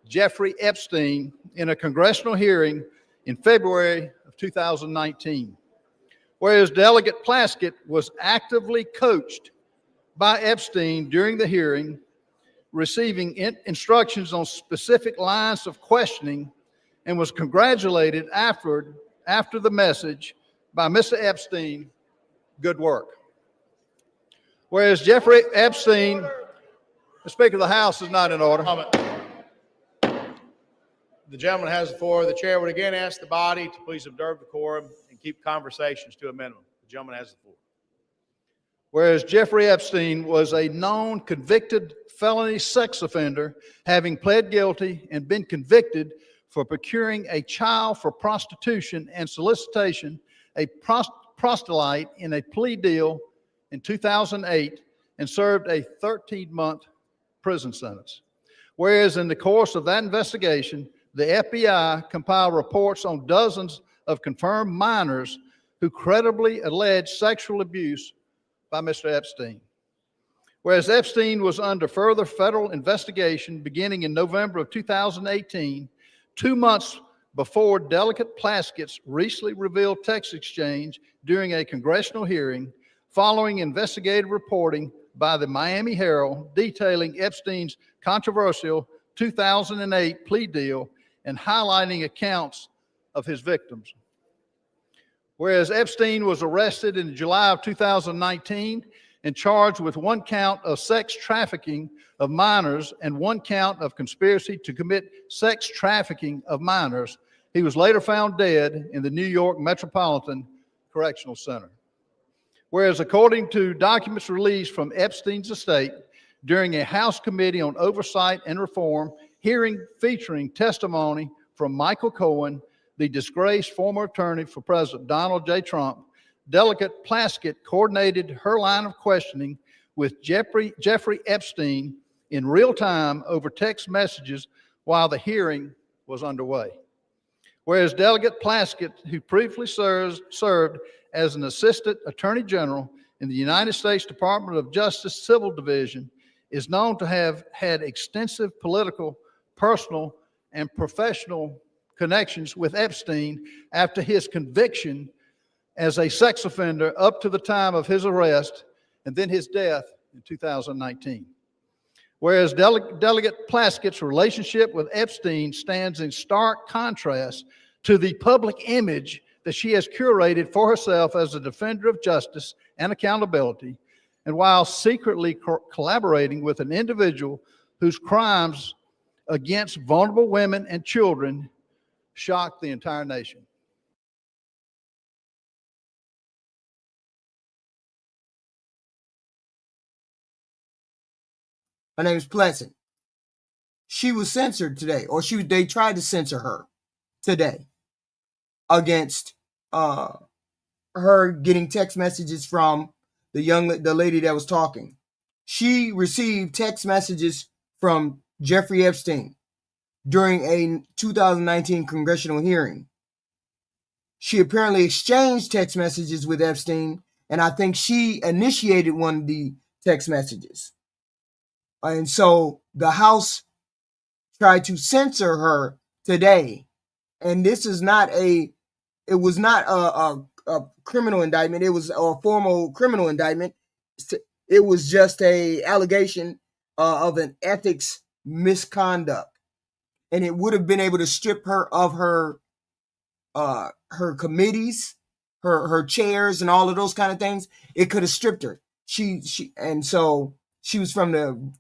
Jeffrey Epstein in a congressional hearing in February of 2019. Whereas Delegate Plaskett was actively coached by Epstein during the hearing, receiving instructions on specific lines of questioning, and was congratulated after the message by Mr. Epstein, good work. Whereas Jeffrey Epstein, the Speaker of the House is not in order. The gentleman has the floor. The chair would again ask the body to please observe the quorum and keep conversations to a minimum. The gentleman has the floor. Whereas Jeffrey Epstein was a known convicted felony sex offender, having pled guilty and been convicted for procuring a child for prostitution and solicitation, a proselyte in a plea deal in 2008, and served a 13-month prison sentence. Whereas in the course of that investigation, the FBI compiled reports on dozens of confirmed minors who credibly alleged sexual abuse by Mr. Epstein. Whereas Epstein was under further federal investigation beginning in November of 2018, 2 months before Delegate Plaskett's recently revealed text exchange during a congressional hearing, following investigative reporting by the Miami Herald detailing Epstein's controversial 2008 plea deal and highlighting accounts of his victims. Whereas Epstein was arrested in July of 2019 and charged with 1 count of sex trafficking of minors and 1 count of conspiracy to commit sex trafficking of minors, he was later found dead in the New York Metropolitan Correctional Center. Whereas according to documents released from Epstein's estate during a House Committee on Oversight and Reform hearing featuring testimony from Michael Cohen, the disgraced former attorney for President Donald J. Trump, Delegate Plaskett coordinated her line of questioning with Jeffrey Epstein in real time over text messages while the hearing was underway. Whereas Delegate Plaskett, who previously served as an assistant attorney general in the United States Department of Justice Civil Division, is known to have had extensive political, personal, and professional connections with Epstein after his conviction as a sex offender up to the time of his arrest and then his death in 2019. Whereas Delegate Plaskett's relationship with Epstein stands in stark contrast to the public image that she has curated for herself as a defender of justice and accountability, and while secretly collaborating with an individual whose crimes against vulnerable women and children shocked the entire nation. Her name is Pleasant. She was censored today, or they tried to censor her today against her getting text messages from the lady that was talking. She received text messages from Jeffrey Epstein during a 2019 congressional hearing. She apparently exchanged text messages with Epstein, and I think she initiated one of the text messages. And so the House tried to censor her today. And this is not it was not a criminal indictment. It was a formal criminal indictment. It was just a allegation of an ethics misconduct, and it would have been able to strip her of her committees, her chairs, and all of those kind of things. It could have stripped her. And so she was from the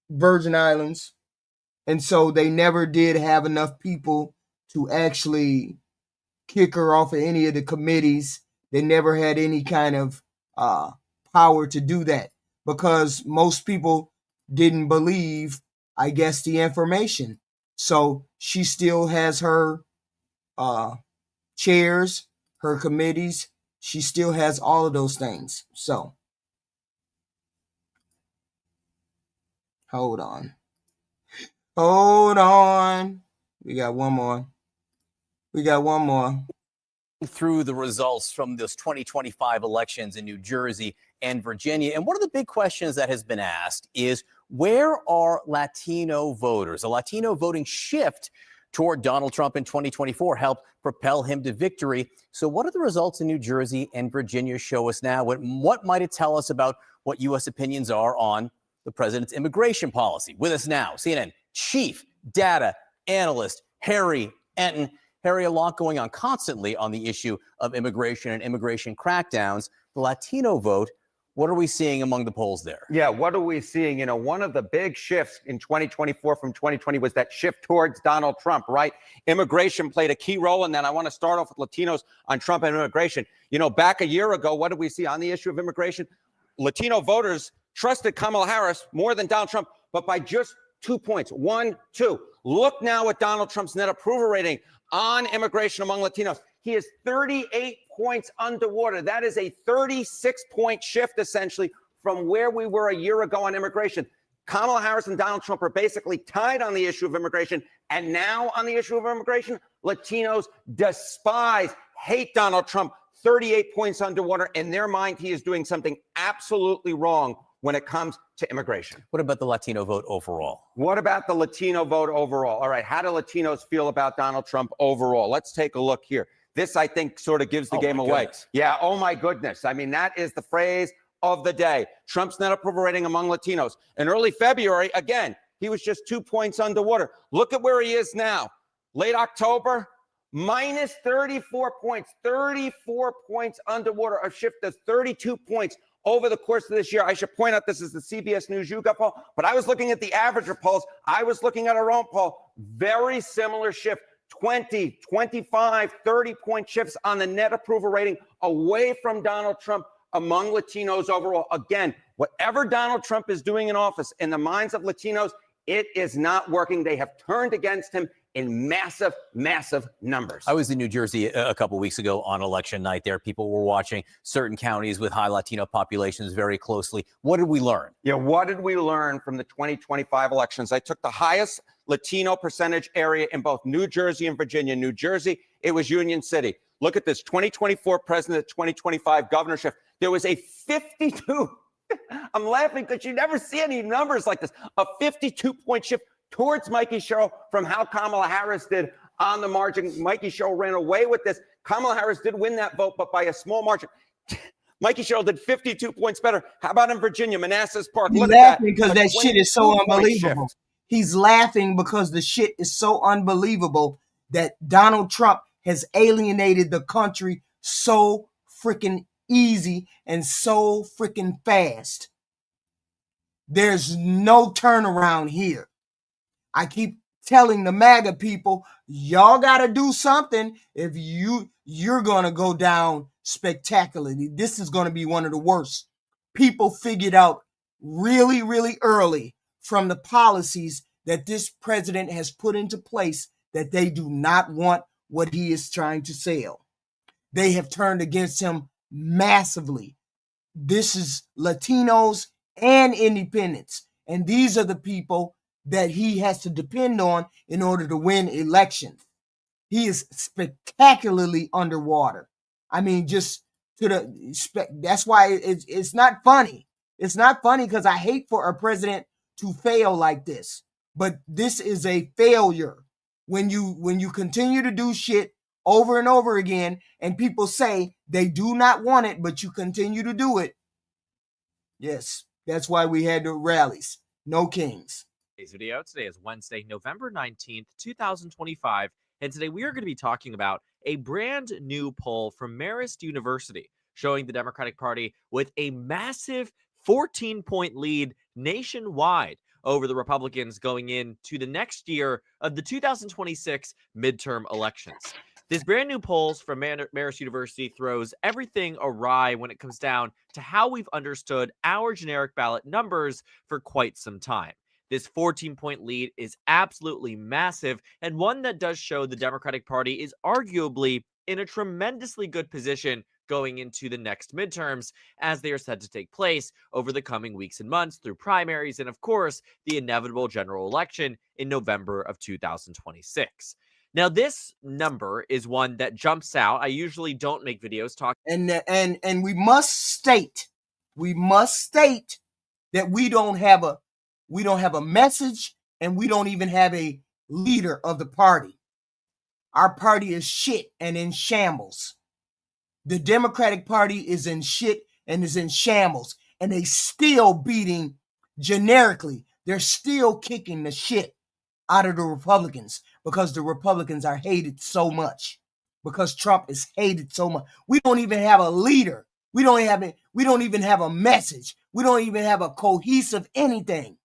Virgin Islands, and so they never did have enough people to actually kick her off of any of the committees. They never had any kind of power to do that because most people didn't believe, I guess, the information. So she still has her chairs, her committees. She still has all of those things. So hold on. We got one more. Through the results from those 2025 elections in New Jersey and Virginia. And one of the big questions that has been asked is, where are Latino voters? A Latino voting shift toward Donald Trump in 2024 helped propel him to victory. So what do the results in New Jersey and Virginia show us now? What might it tell us about what U.S. opinions are on the president's immigration policy? With us now, CNN chief data analyst Harry Enton. Harry, a lot going on constantly on the issue of immigration and immigration crackdowns. The Latino vote, what are we seeing among the polls there? Yeah, what are we seeing? You know, one of the big shifts in 2024 from 2020 was that shift towards Donald Trump, right? Immigration played a key role in that. I want to start off with Latinos on Trump and immigration. You know, back a year ago, what did we see on the issue of immigration? Latino voters trusted Kamala Harris more than Donald Trump, but by just 2 points. 1, 2. Look now at Donald Trump's net approval rating on immigration among Latinos. He is 38 points underwater. That is a 36-point shift, essentially, from where we were a year ago on immigration. Kamala Harris and Donald Trump are basically tied on the issue of immigration. And now on the issue of immigration, Latinos despise, hate Donald Trump. 38 points underwater. In their mind, he is doing something absolutely wrong when it comes to immigration. What about the Latino vote overall? What about the Latino vote overall? All right, how do Latinos feel about Donald Trump overall? Let's take a look here. This, I think, sort of gives the game away. Goodness. Yeah, oh my goodness. I mean, that is the phrase of the day. Trump's net approval rating among Latinos. In early February, again, he was just 2 points underwater. Look at where he is now. Late October, minus 34 points, 34 points underwater, a shift of 32 points over the course of this year. I should point out this is the CBS News YouGov poll, but I was looking at the average of polls. I was looking at our own poll. Very similar shift, 20, 25, 30-point shifts on the net approval rating away from Donald Trump among Latinos overall. Again, whatever Donald Trump is doing in office, in the minds of Latinos, it is not working. They have turned against him in massive, massive numbers. I was in New Jersey a couple of weeks ago on election night there. People were watching certain counties with high Latino populations very closely. What did we learn? Yeah, what did we learn from the 2025 elections? I took the highest Latino percentage area in both New Jersey and Virginia. New Jersey, it was Union City. Look at this, 2024 president, 2025 governorship. There was a 52, I'm laughing because you never see any numbers like this, a 52-point shift towards Mikey Sherrill from how Kamala Harris did on the margin. Mikey Sherrill ran away with this. Kamala Harris did win that vote, but by a small margin. Mikey Sherrill did 52 points better. How about in Virginia, Manassas Park? He's Look laughing at that. because that shit is so unbelievable. He's laughing because the shit is so unbelievable that Donald Trump has alienated the country so freaking easy and so freaking fast. There's no turnaround here. I keep telling the MAGA people, y'all got to do something if you're going to go down spectacularly. This is going to be one of the worst. People figured out really, really early from the policies that this president has put into place that they do not want what he is trying to sell. They have turned against him massively. This is Latinos and independents. And these are the people that he has to depend on in order to win elections. He is spectacularly underwater. I mean, just that's why it's not funny. It's not funny because I hate for a president to fail like this. But this is a failure. When you continue to do shit over and over again, and people say they do not want it, but you continue to do it. Yes, that's why we had the rallies. No kings. Today's video. Today is Wednesday, November 19th, 2025. And today we are going to be talking about a brand new poll from Marist University showing the Democratic Party with a massive 14-point lead nationwide over the Republicans going into the next year of the 2026 midterm elections. This brand new polls from Marist University throws everything awry when it comes down to how we've understood our generic ballot numbers for quite some time. This 14-point lead is absolutely massive, and one that does show the Democratic Party is arguably in a tremendously good position going into the next midterms, as they are set to take place over the coming weeks and months through primaries and, of course, the inevitable general election in November of 2026. Now, this number is one that jumps out. I usually don't make videos talking. And we must state that we don't have a message, and we don't even have a leader of the party. Our party is shit and in shambles. The Democratic Party is in shit and is in shambles, and they still beating generically. They're still kicking the shit out of the Republicans because the Republicans are hated so much, because Trump is hated so much. We don't even have a leader. We don't even have a message. We don't even have a cohesive anything.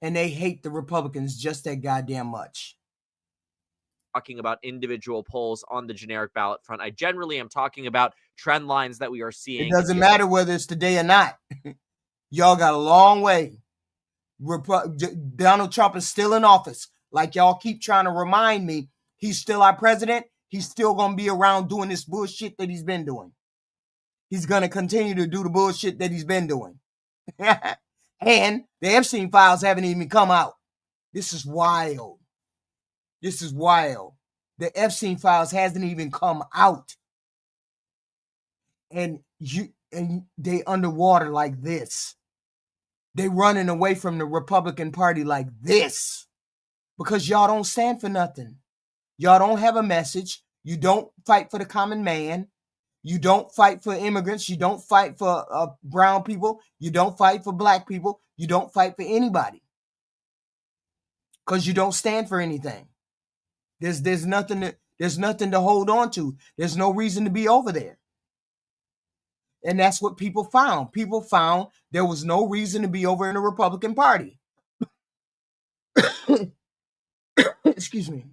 And they hate the Republicans just that goddamn much. Talking about individual polls on the generic ballot front. I generally am talking about trend lines that we are seeing. It doesn't matter whether it's today or not. Y'all got a long way. Donald Trump is still in office. Like y'all keep trying to remind me, he's still our president. He's still going to be around doing this bullshit that he's been doing. He's going to continue to do the bullshit that he's been doing. And the Epstein files haven't even come out. This is wild. This is wild. The Epstein files hasn't even come out. And they underwater like this. They running away from the Republican Party like this. Because y'all don't stand for nothing. Y'all don't have a message. You don't fight for the common man. You don't fight for immigrants. You don't fight for brown people. You don't fight for black people. You don't fight for anybody. Because you don't stand for anything. There's nothing to hold on to. There's no reason to be over there. And that's what people found. People found there was no reason to be over in the Republican Party. Excuse me.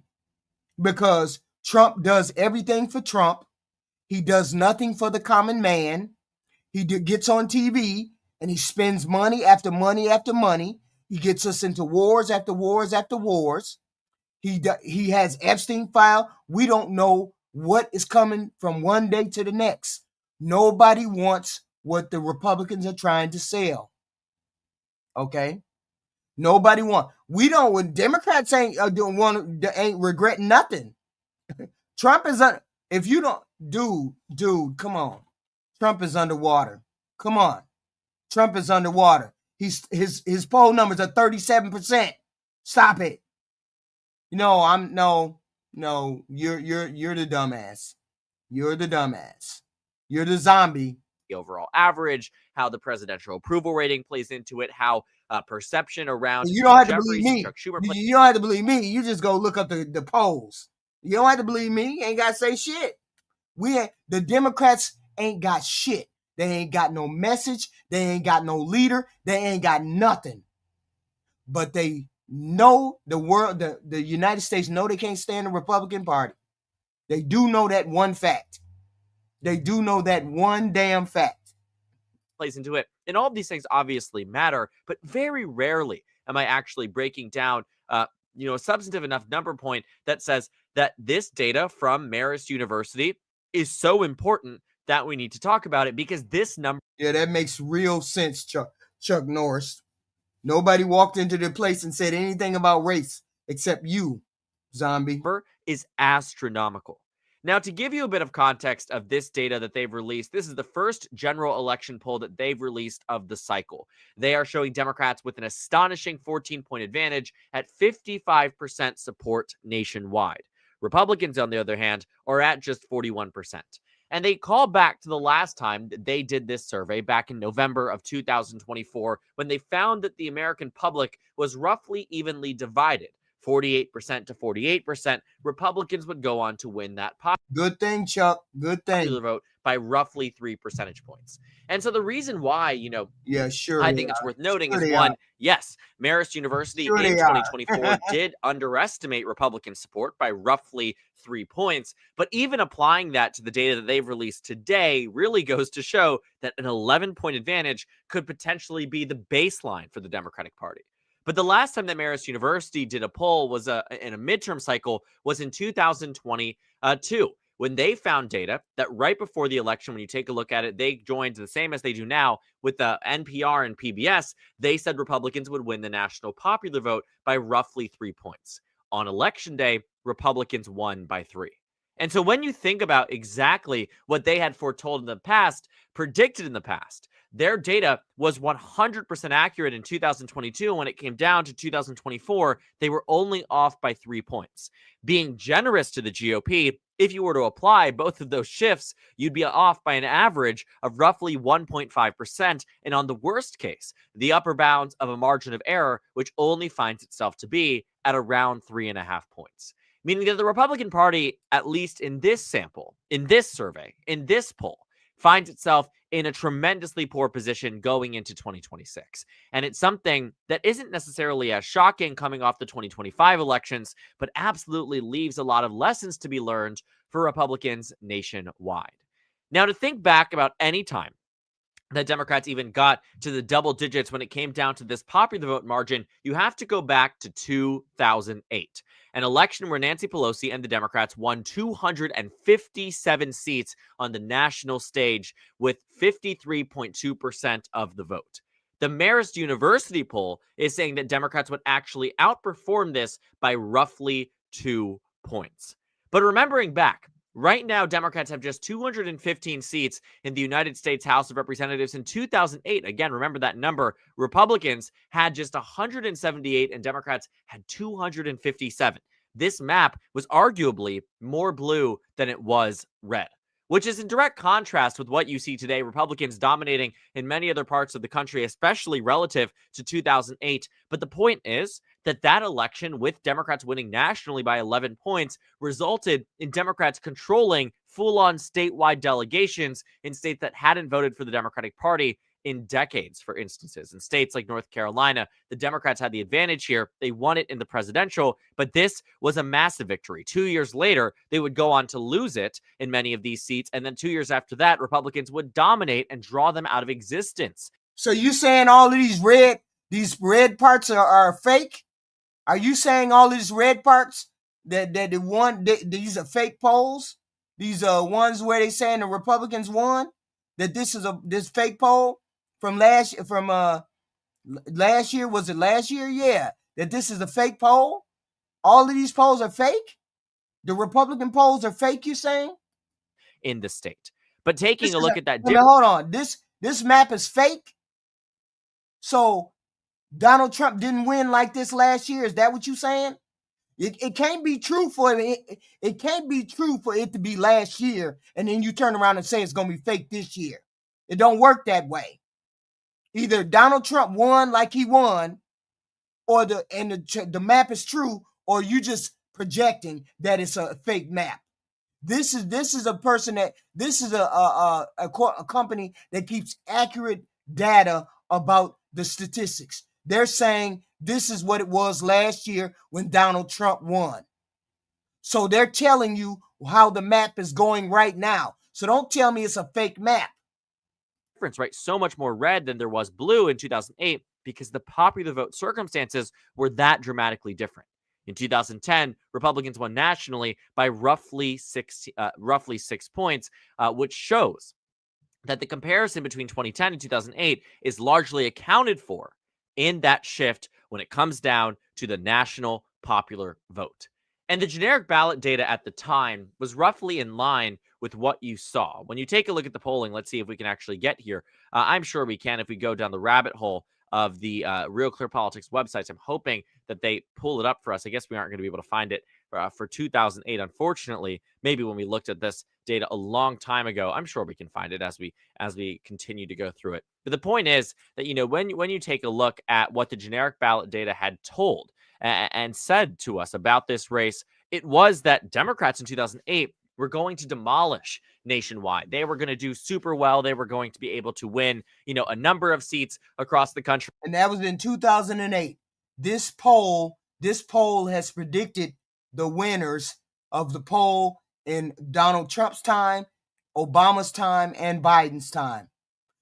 Because Trump does everything for Trump. He does nothing for the common man. He gets on TV and he spends money after money after money. He gets us into wars after wars after wars. He has Epstein file. We don't know what is coming from one day to the next. Nobody wants what the Republicans are trying to sell. Okay? Nobody wants. We don't. When Democrats ain't regretting nothing. Trump is if you don't, dude, come on. Trump is underwater. Come on. Trump is underwater. His poll numbers are 37%. Stop it. No, you're the dumbass. You're the dumbass. You're the zombie. The overall average, how the presidential approval rating plays into it, how perception around you don't have to Jeffries believe me. Chuck Schumer You don't have to believe me. You just go look up the polls. You don't have to believe me. You ain't got to say shit. The Democrats ain't got shit. They ain't got no message. They ain't got no leader. They ain't got nothing. But they know the world, the United States know they can't stand the Republican Party. They do know that one fact. They do know that one damn fact. Plays into it. And all of these things obviously matter, but very rarely am I actually breaking down a substantive enough number point that says that this data from Marist University is so important that we need to talk about it, because this number. Yeah, that makes real sense, Chuck Norris. Nobody walked into the place and said anything about race except you, zombie. Is astronomical. Now, to give you a bit of context of this data that they've released, this is the first general election poll that they've released of the cycle. They are showing Democrats with an astonishing 14-point advantage at 55% support nationwide. Republicans, on the other hand, are at just 41%. And they call back to the last time that they did this survey back in November of 2024, when they found that the American public was roughly evenly divided, 48% to 48%. Republicans would go on to win that Good thing, Chuck. Good popular thing. vote by roughly 3 percentage points. And so the reason why, Yeah, sure. I think it's worth noting Sure is they one, are. yes, Marist University Sure in they are. 2024 did underestimate Republican support by roughly 3 points. But even applying that to the data that they've released today really goes to show that an 11-point advantage could potentially be the baseline for the Democratic Party. But the last time that Marist University did a poll was in a midterm cycle was in 2022. When they found data that right before the election, when you take a look at it, they joined the same as they do now with the NPR and PBS. They said Republicans would win the national popular vote by roughly 3 points. On election day, Republicans won by 3. And so when you think about exactly what they had foretold in the past, predicted in the past, their data was 100% accurate in 2022. When it came down to 2024, they were only off by 3 points. Being generous to the GOP, if you were to apply both of those shifts, you'd be off by an average of roughly 1.5%. And on the worst case, the upper bounds of a margin of error, which only finds itself to be at around 3.5 points. Meaning that the Republican Party, at least in this sample, in this survey, in this poll, finds itself in a tremendously poor position going into 2026. And it's something that isn't necessarily as shocking coming off the 2025 elections, but absolutely leaves a lot of lessons to be learned for Republicans nationwide. Now, to think back about any time that Democrats even got to the double digits when it came down to this popular vote margin, you have to go back to 2008, an election where Nancy Pelosi and the Democrats won 257 seats on the national stage with 53.2% of the vote. The Marist University poll is saying that Democrats would actually outperform this by roughly 2 points. But remembering back, right now, Democrats have just 215 seats in the United States House of Representatives. In 2008, again, remember that number, Republicans had just 178 and Democrats had 257. This map was arguably more blue than it was red, which is in direct contrast with what you see today, Republicans dominating in many other parts of the country, especially relative to 2008. But the point is that that election, with Democrats winning nationally by 11 points, resulted in Democrats controlling full-on statewide delegations in states that hadn't voted for the Democratic Party in decades, for instances. In states like North Carolina, the Democrats had the advantage here. They won it in the presidential, but this was a massive victory. 2 years later, they would go on to lose it in many of these seats, and then 2 years after that, Republicans would dominate and draw them out of existence. So you saying all of these red parts are fake? Are you saying all these red parts that these are fake polls? These are ones where they saying the Republicans won? That this fake poll from last year? Was it last year? Yeah. That this is a fake poll? All of these polls are fake? The Republican polls are fake, you saying? In the state. But taking a look at that... Hold on. This map is fake? So Donald Trump didn't win like this last year. Is that what you're saying? It can't be true for it. It can't be true for it to be last year, and then you turn around and say it's going to be fake this year. It don't work that way. Either Donald Trump won like he won, or the map is true, or you just projecting that it's a fake map. This is a person that this is a company that keeps accurate data about the statistics. They're saying this is what it was last year when Donald Trump won. So they're telling you how the map is going right now. So don't tell me it's a fake map. Right? So much more red than there was blue in 2008 because the popular vote circumstances were that dramatically different. In 2010, Republicans won nationally by roughly 6 points, which shows that the comparison between 2010 and 2008 is largely accounted for in that shift when it comes down to the national popular vote. And the generic ballot data at the time was roughly in line with what you saw. When you take a look at the polling, let's see if we can actually get here. I'm sure we can if we go down the rabbit hole of the Real Clear Politics websites. I'm hoping that they pull it up for us. I guess we aren't going to be able to find it for 2008, unfortunately. Maybe when we looked at this data a long time ago. I'm sure we can find it as we continue to go through it. But the point is that, you know, when you take a look at what the generic ballot data had told and said to us about this race, it was that Democrats in 2008 were going to demolish nationwide. They were going to do super well. They were going to be able to win, you know, a number of seats across the country. And that was in 2008. This poll has predicted the winners of the poll in Donald Trump's time, Obama's time, and Biden's time.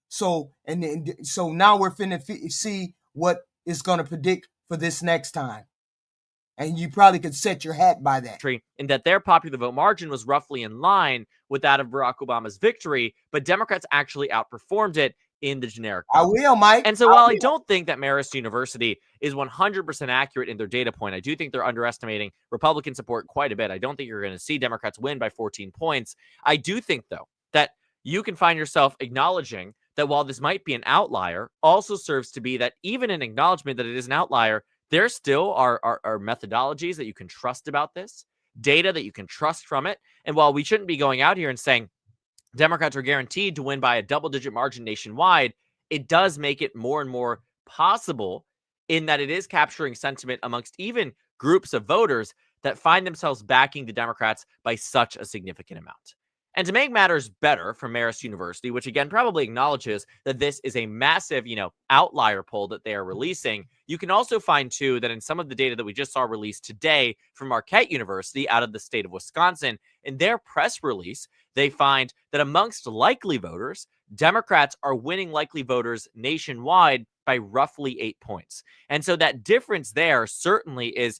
So now we're finna see what is going to predict for this next time. And you probably could set your hat by that. In that their popular vote margin was roughly in line with that of Barack Obama's victory, but Democrats actually outperformed it in the generic I will, Mike. And so while I don't think that Marist University is 100% accurate in their data point, I do think they're underestimating Republican support quite a bit. I don't think you're going to see Democrats win by 14 points. I do think, though, that you can find yourself acknowledging that while this might be an outlier, also serves to be that even an acknowledgement that it is an outlier, there still are methodologies that you can trust about this, data that you can trust from it. And while we shouldn't be going out here and saying Democrats are guaranteed to win by a double-digit margin nationwide, it does make it more and more possible in that it is capturing sentiment amongst even groups of voters that find themselves backing the Democrats by such a significant amount. And to make matters better for Marist University, which again probably acknowledges that this is a massive, outlier poll that they are releasing, you can also find too that in some of the data that we just saw released today from Marquette University out of the state of Wisconsin, in their press release, they find that amongst likely voters, Democrats are winning likely voters nationwide by roughly 8 points. And so that difference there certainly is,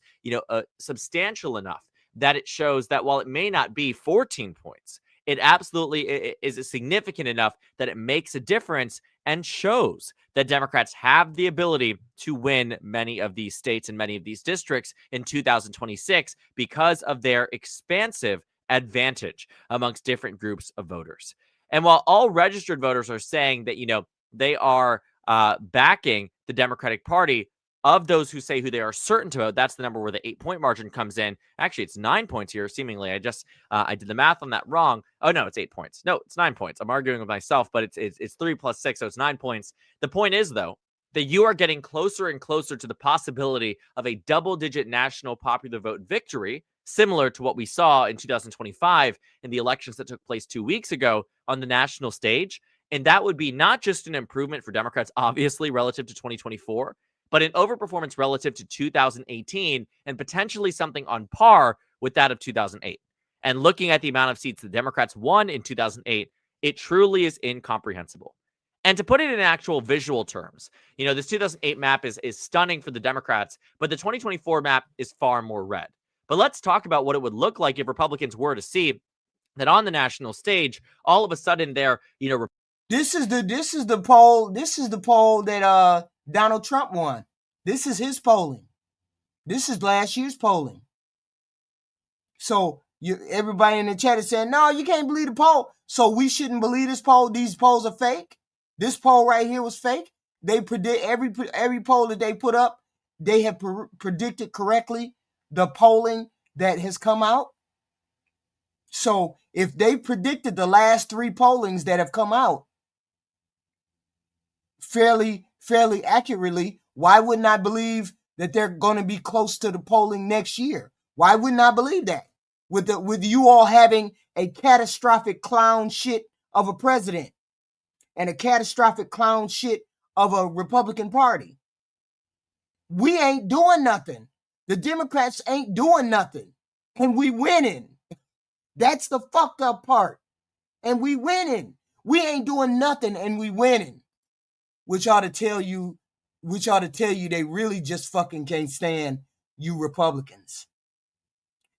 substantial enough that it shows that while it may not be 14 points, it absolutely is significant enough that it makes a difference and shows that Democrats have the ability to win many of these states and many of these districts in 2026 because of their expansive advantage amongst different groups of voters. And while all registered voters are saying that, they are backing the Democratic Party, of those who say who they are certain to vote, that's the number where the 8-point margin comes in. Actually, it's 9 points here, seemingly. I did the math on that wrong. Oh, no, it's 8 points. No, it's 9 points. I'm arguing with myself, but it's 3 plus 6, so it's 9 points. The point is, though, that you are getting closer and closer to the possibility of a double-digit national popular vote victory, similar to what we saw in 2025 in the elections that took place 2 weeks ago on the national stage. And that would be not just an improvement for Democrats, obviously, relative to 2024, but an overperformance relative to 2018 and potentially something on par with that of 2008. And looking at the amount of seats the Democrats won in 2008, it truly is incomprehensible. And to put it in actual visual terms, this 2008 map is stunning for the Democrats, but the 2024 map is far more red. But let's talk about what it would look like if Republicans were to see that on the national stage, all of a sudden they're, This is the poll that Donald Trump won. This is his polling. This is last year's polling. So everybody in the chat is saying, no, you can't believe the poll. So we shouldn't believe this poll. These polls are fake. This poll right here was fake. They predict every poll that they put up. They have predicted correctly the polling that has come out. So if they predicted the last 3 pollings that have come out fairly accurately, why wouldn't I believe that they're going to be close to the polling next year? Why wouldn't I believe that? With you all having a catastrophic clown shit of a president and a catastrophic clown shit of a Republican Party. We ain't doing nothing. The Democrats ain't doing nothing. And we winning. That's the fucked up part. And we winning. We ain't doing nothing and we winning. Which ought to tell you they really just fucking can't stand you Republicans.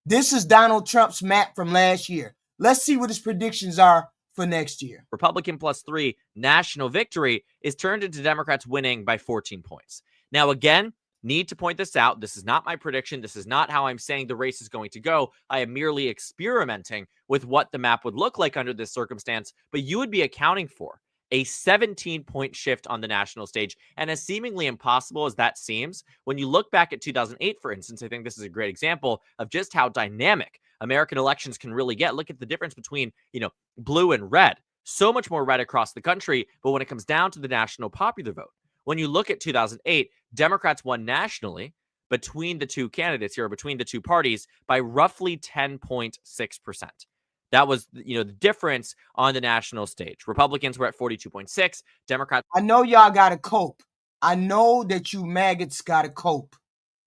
This is Donald Trump's map from last year. Let's see what his predictions are for next year. Republican +3 national victory is turned into Democrats winning by 14 points. Now, again, need to point this out. This is not my prediction. This is not how I'm saying the race is going to go. I am merely experimenting with what the map would look like under this circumstance, but you would be accounting for a 17-point shift on the national stage. And as seemingly impossible as that seems, when you look back at 2008, for instance, I think this is a great example of just how dynamic American elections can really get. Look at the difference between, blue and red. So much more red across the country. But when it comes down to the national popular vote, when you look at 2008, Democrats won nationally between the two candidates here, between the two parties, by roughly 10.6%. That was, the difference on the national stage. Republicans were at 42.6. Democrats. I know y'all got to cope. I know that you maggots got to cope,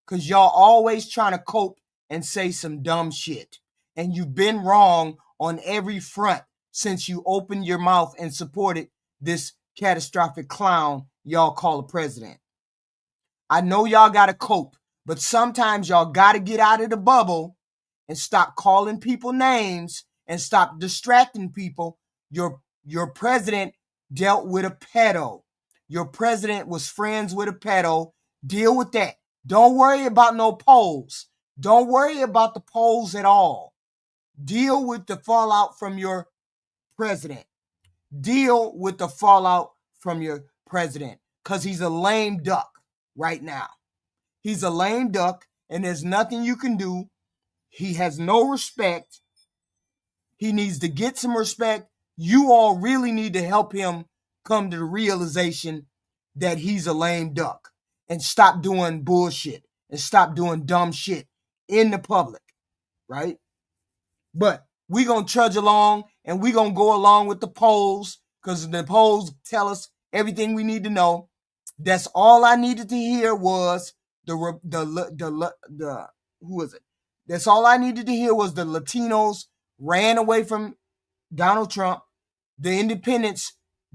because y'all always trying to cope and say some dumb shit. And you've been wrong on every front since you opened your mouth and supported this catastrophic clown y'all call a president. I know y'all got to cope, but sometimes y'all got to get out of the bubble and stop calling people names and stop distracting people. Your president dealt with a pedo. Your president was friends with a pedo. Deal with that. Don't worry about no polls. Don't worry about the polls at all. Deal with the fallout from your president. Deal with the fallout from your president, because he's a lame duck right now. He's a lame duck, and there's nothing you can do. He has no respect. He needs to get some respect. You all really need to help him come to the realization that he's a lame duck and stop doing bullshit and stop doing dumb shit in the public, right? But we're going to trudge along and we're going to go along with the polls, because the polls tell us everything we need to know. That's all I needed to hear was who was it? That's all I needed to hear was the Latinos ran away from Donald Trump. The independents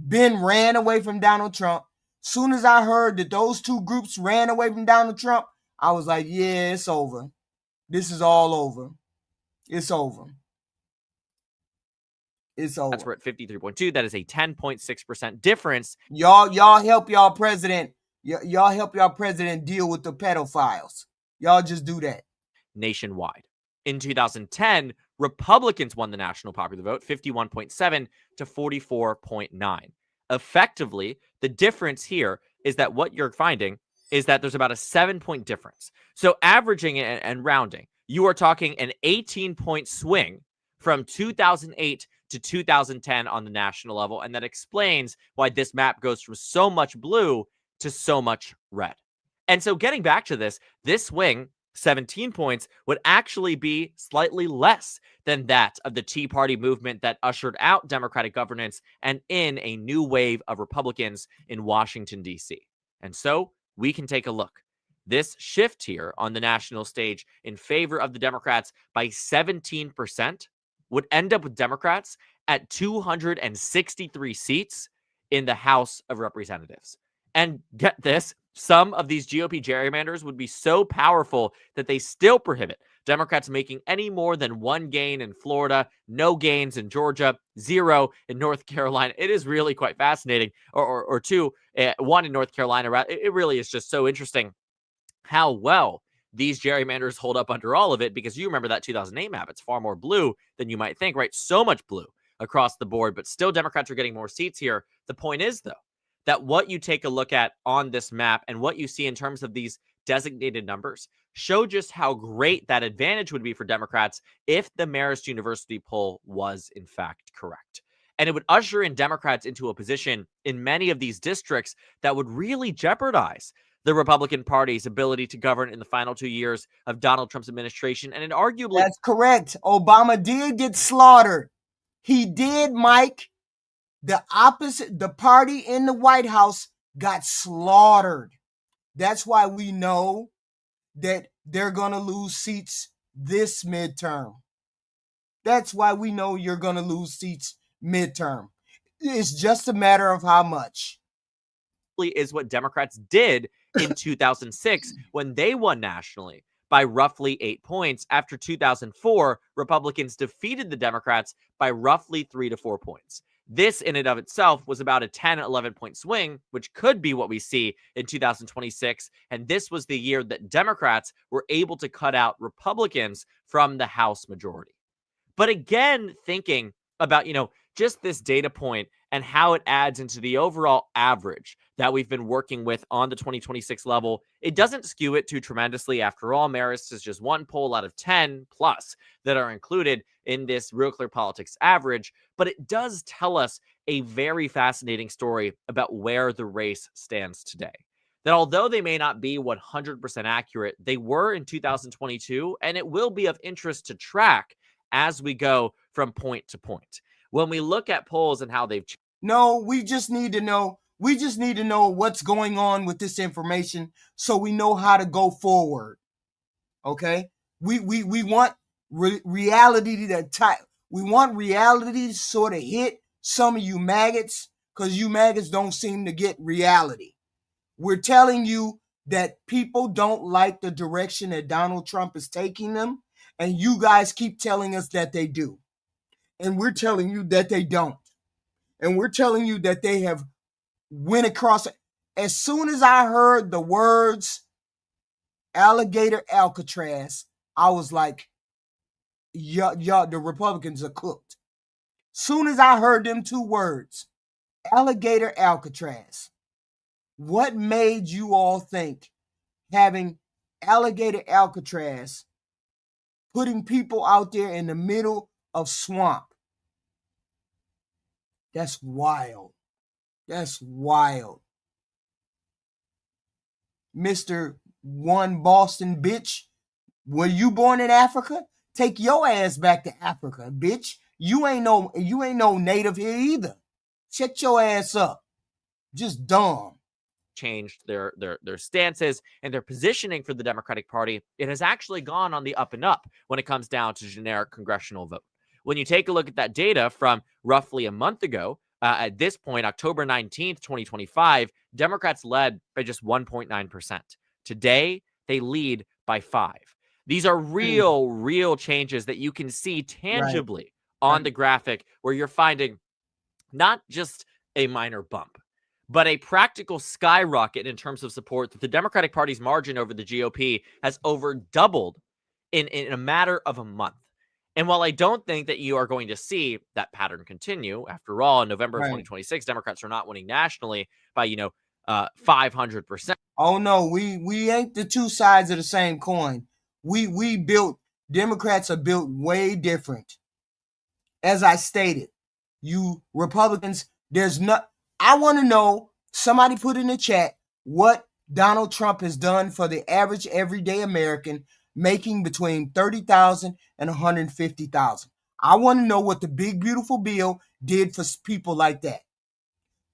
ran away from Donald Trump. Soon as I heard that those two groups ran away from Donald Trump, I was like, yeah, it's over. This is all over. It's over. It's over. We're at 53.2. That is a 10.6% difference. Y'all help y'all president. Y'all help y'all president deal with the pedophiles. Y'all just do that. Nationwide. In 2010, Republicans won the national popular vote, 51.7 to 44.9. Effectively, the difference here is that what you're finding is that there's about a 7-point difference. So averaging it and rounding, you are talking an 18-point swing from 2008 to 2010 on the national level. And that explains why this map goes from so much blue to so much red. And so getting back to this swing, 17 points, would actually be slightly less than that of the Tea Party movement that ushered out Democratic governance and in a new wave of Republicans in Washington, D.C. And so we can take a look. This shift here on the national stage in favor of the Democrats by 17% would end up with Democrats at 263 seats in the House of Representatives. And get this, some of these GOP gerrymanders would be so powerful that they still prohibit Democrats making any more than one gain in Florida, no gains in Georgia, 0 in North Carolina. It is really quite fascinating. Or two, 1 in North Carolina. It really is just so interesting how well these gerrymanders hold up under all of it, because you remember that 2008 map. It's far more blue than you might think, right? So much blue across the board, but still Democrats are getting more seats here. The point is, though, that what you take a look at on this map and what you see in terms of these designated numbers show just how great that advantage would be for Democrats if the Marist University poll was in fact correct. And it would usher in Democrats into a position in many of these districts that would really jeopardize the Republican Party's ability to govern in the final 2 years of Donald Trump's administration. And it arguably... That's correct. Obama did get slaughtered. He did, Mike. The party in the White House got slaughtered. That's why we know that they're going to lose seats this midterm. That's why we know you're going to lose seats midterm. It's just a matter of how much. Is what Democrats did in 2006 when they won nationally by roughly 8 points. After 2004, Republicans defeated the Democrats by roughly 3 to 4 points. This in and of itself was about a 10, 11-point swing, which could be what we see in 2026. And this was the year that Democrats were able to cut out Republicans from the House majority. But again, thinking about, just this data point and how it adds into the overall average that we've been working with on the 2026 level. It doesn't skew it too tremendously. After all, Marist is just one poll out of 10 plus that are included in this Real Clear Politics average, but it does tell us a very fascinating story about where the race stands today. That although they may not be 100% accurate, they were in 2022, and it will be of interest to track as we go from point to point. When we look at polls and how they've changed. No, we just need to know. We just need to know what's going on with this information so we know how to go forward. Okay? We want reality we want reality to sort of hit some of you maggots, because you maggots don't seem to get reality. We're telling you that people don't like the direction that Donald Trump is taking them, and you guys keep telling us that they do. And we're telling you that they don't. And we're telling you that they have went across. As soon as I heard the words alligator Alcatraz, I was like, y'all, the Republicans are cooked. Soon as I heard them two words, alligator Alcatraz, what made you all think having alligator Alcatraz, putting people out there in the middle of swamp? That's wild. That's wild. Mr. One Boston bitch, were you born in Africa? Take your ass back to Africa, bitch. You ain't no native here either. Shut your ass up. Just dumb. Changed their stances and their positioning for the Democratic Party. It has actually gone on the up and up when it comes down to generic congressional vote. When you take a look at that data from roughly a month ago, at this point, October 19th, 2025, Democrats led by just 1.9%. Today, they lead by 5%. These are real changes that you can see tangibly on the graphic, where you're finding not just a minor bump, but a practical skyrocket in terms of support. That the Democratic Party's margin over the GOP has over doubled in a matter of a month. And while I don't think that you are going to see that pattern continue, after all, in November of 2026, Democrats are not winning nationally by, 500%. Oh no, we ain't the two sides of the same coin. Democrats are built way different. As I stated, you Republicans, I want to know, somebody put in the chat what Donald Trump has done for the average everyday American making between $30,000 and $150,000. I want to know what the big beautiful bill did for people like that.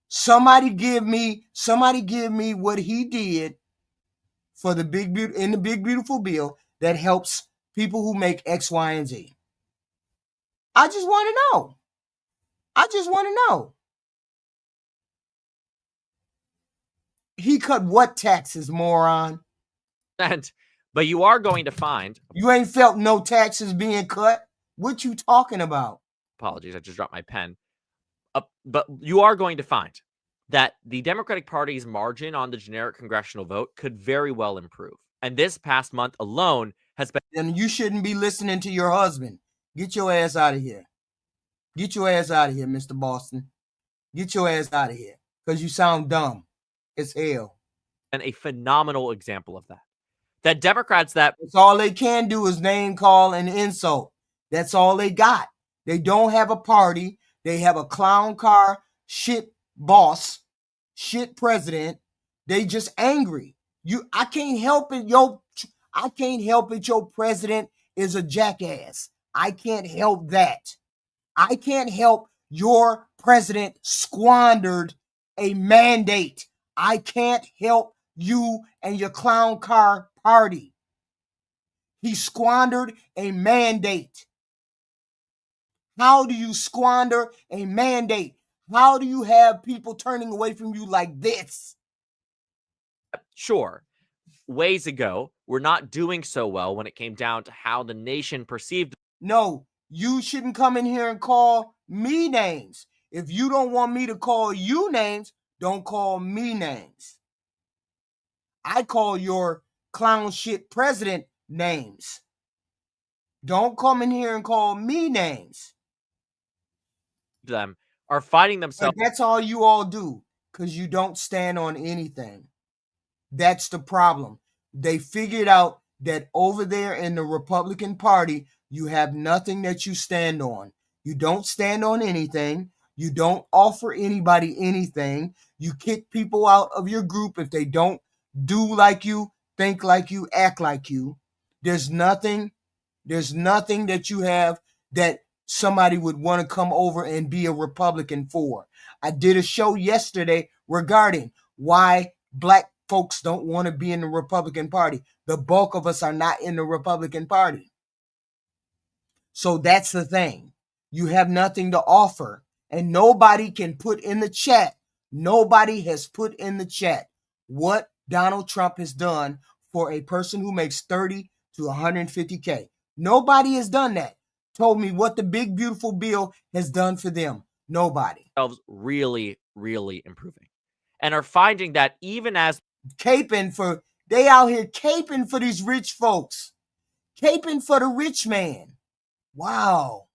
Somebody give me what he did for the big beautiful bill that helps people who make X, Y, and Z. I just want to know. He cut what taxes, moron? But you are going to find... You ain't felt no taxes being cut? What you talking about? Apologies, I just dropped my pen. But you are going to find that the Democratic Party's margin on the generic congressional vote could very well improve. And this past month alone has been... And you shouldn't be listening to your husband. Get your ass out of here. Get your ass out of here, Mr. Boston. Get your ass out of here, because you sound dumb as hell. And a phenomenal example of that. That Democrats that... That's all they can do is name call and insult. That's all they got. They don't have a party. They have a clown car, shit boss, shit president. They just angry. I can't help it. Your president is a jackass. I can't help that. I can't help your president squandered a mandate. I can't help you and your clown car party. He squandered a mandate. How do you squander a mandate? How do you have people turning away from you like this? Sure, ways ago, we're not doing so well when it came down to how the nation perceived. No, you shouldn't come in here and call me names. If you don't want me to call you names, don't call me names. I call your clown shit president names. Don't come in here and call me names. Them are finding themselves. But that's all you all do, because you don't stand on anything. That's the problem. They figured out that over there in the Republican Party, you have nothing that you stand on. You don't stand on anything. You don't offer anybody anything. You kick people out of your group if they don't do like you, think like you, act like you. There's nothing that you have that somebody would want to come over and be a Republican for. I did a show yesterday regarding why black folks don't want to be in the Republican Party. The bulk of us are not in the Republican Party. So that's the thing. You have nothing to offer, and nobody can put in the chat. Nobody has put in the chat what Donald Trump has done for a person who makes 30 to 150K. Nobody has done that. Told me what the big, beautiful bill has done for them. Nobody. Really, really improving, and are finding that even as they out here caping for these rich folks, caping for the rich man. Wow.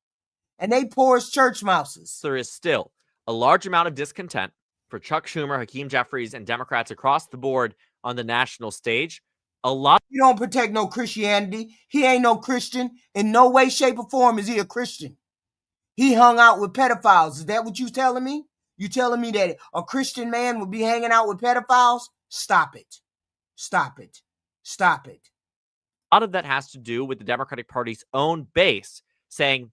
And they poor as church mouses. There is still a large amount of discontent for Chuck Schumer, Hakeem Jeffries, and Democrats across the board on the national stage. He don't protect no Christianity. He ain't no Christian. In no way, shape, or form is he a Christian. He hung out with pedophiles. Is that what you telling me? You telling me that a Christian man would be hanging out with pedophiles? Stop it. Stop it. Stop it. A lot of that has to do with the Democratic Party's own base saying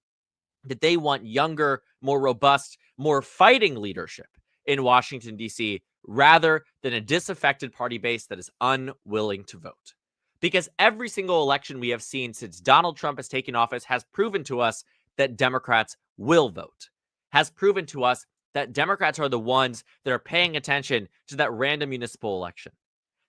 that they want younger, more robust, more fighting leadership in Washington, D.C., rather than a disaffected party base that is unwilling to vote. Because every single election we have seen since Donald Trump has taken office has proven to us that Democrats will vote, has proven to us that Democrats are the ones that are paying attention to that random municipal election,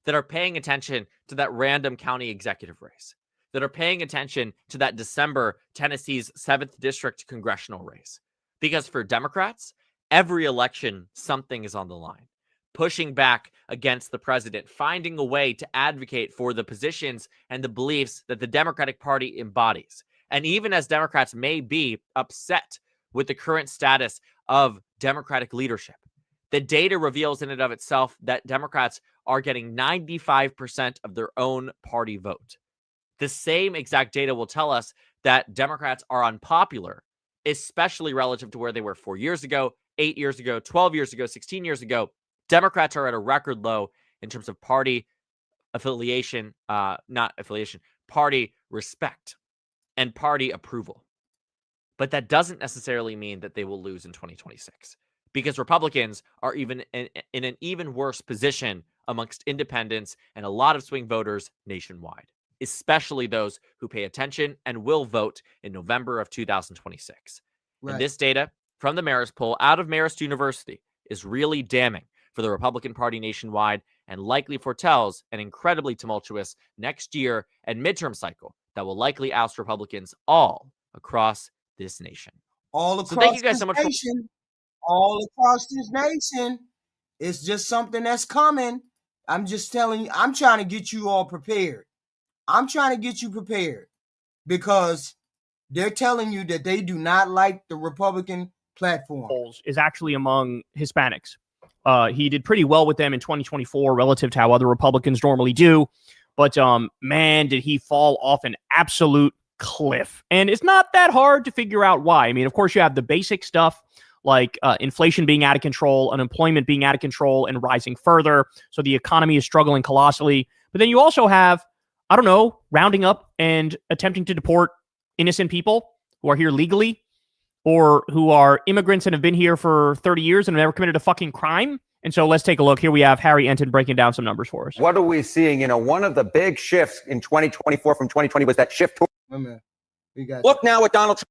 that are paying attention to that random county executive race, that are paying attention to that December Tennessee's 7th District congressional race. Because for Democrats, every election, something is on the line. Pushing back against the president, finding a way to advocate for the positions and the beliefs that the Democratic Party embodies. And even as Democrats may be upset with the current status of Democratic leadership, the data reveals in and of itself that Democrats are getting 95% of their own party vote. The same exact data will tell us that Democrats are unpopular, especially relative to where they were 4 years ago, 8 years ago, 12 years ago, 16 years ago. Democrats are at a record low in terms of party affiliation, party respect and party approval. But that doesn't necessarily mean that they will lose in 2026, because Republicans are even in an even worse position amongst independents and a lot of swing voters nationwide, especially those who pay attention and will vote in November of 2026. Right. And this data from the Marist poll out of Marist University is really damning for the Republican Party nationwide and likely foretells an incredibly tumultuous next year and midterm cycle that will likely oust Republicans all across this nation. All across thank you guys so much all across this nation. It's just something that's coming. I'm just telling you, I'm trying to get you all prepared. I'm trying to get you prepared because they're telling you that they do not like the Republican platform. Is actually among Hispanics. He did pretty well with them in 2024 relative to how other Republicans normally do. But man, did he fall off an absolute cliff. And it's not that hard to figure out why. I mean, of course, you have the basic stuff like inflation being out of control, unemployment being out of control and rising further. So the economy is struggling colossally. But then you also have, I don't know, rounding up and attempting to deport innocent people who are here legally or who are immigrants and have been here for 30 years and have never committed a fucking crime. And so let's take a look. Here we have Harry Enton breaking down some numbers for us. What are we seeing? You know, one of the big shifts in 2024 from 2020 was that shift toward. Look now at Donald Trump.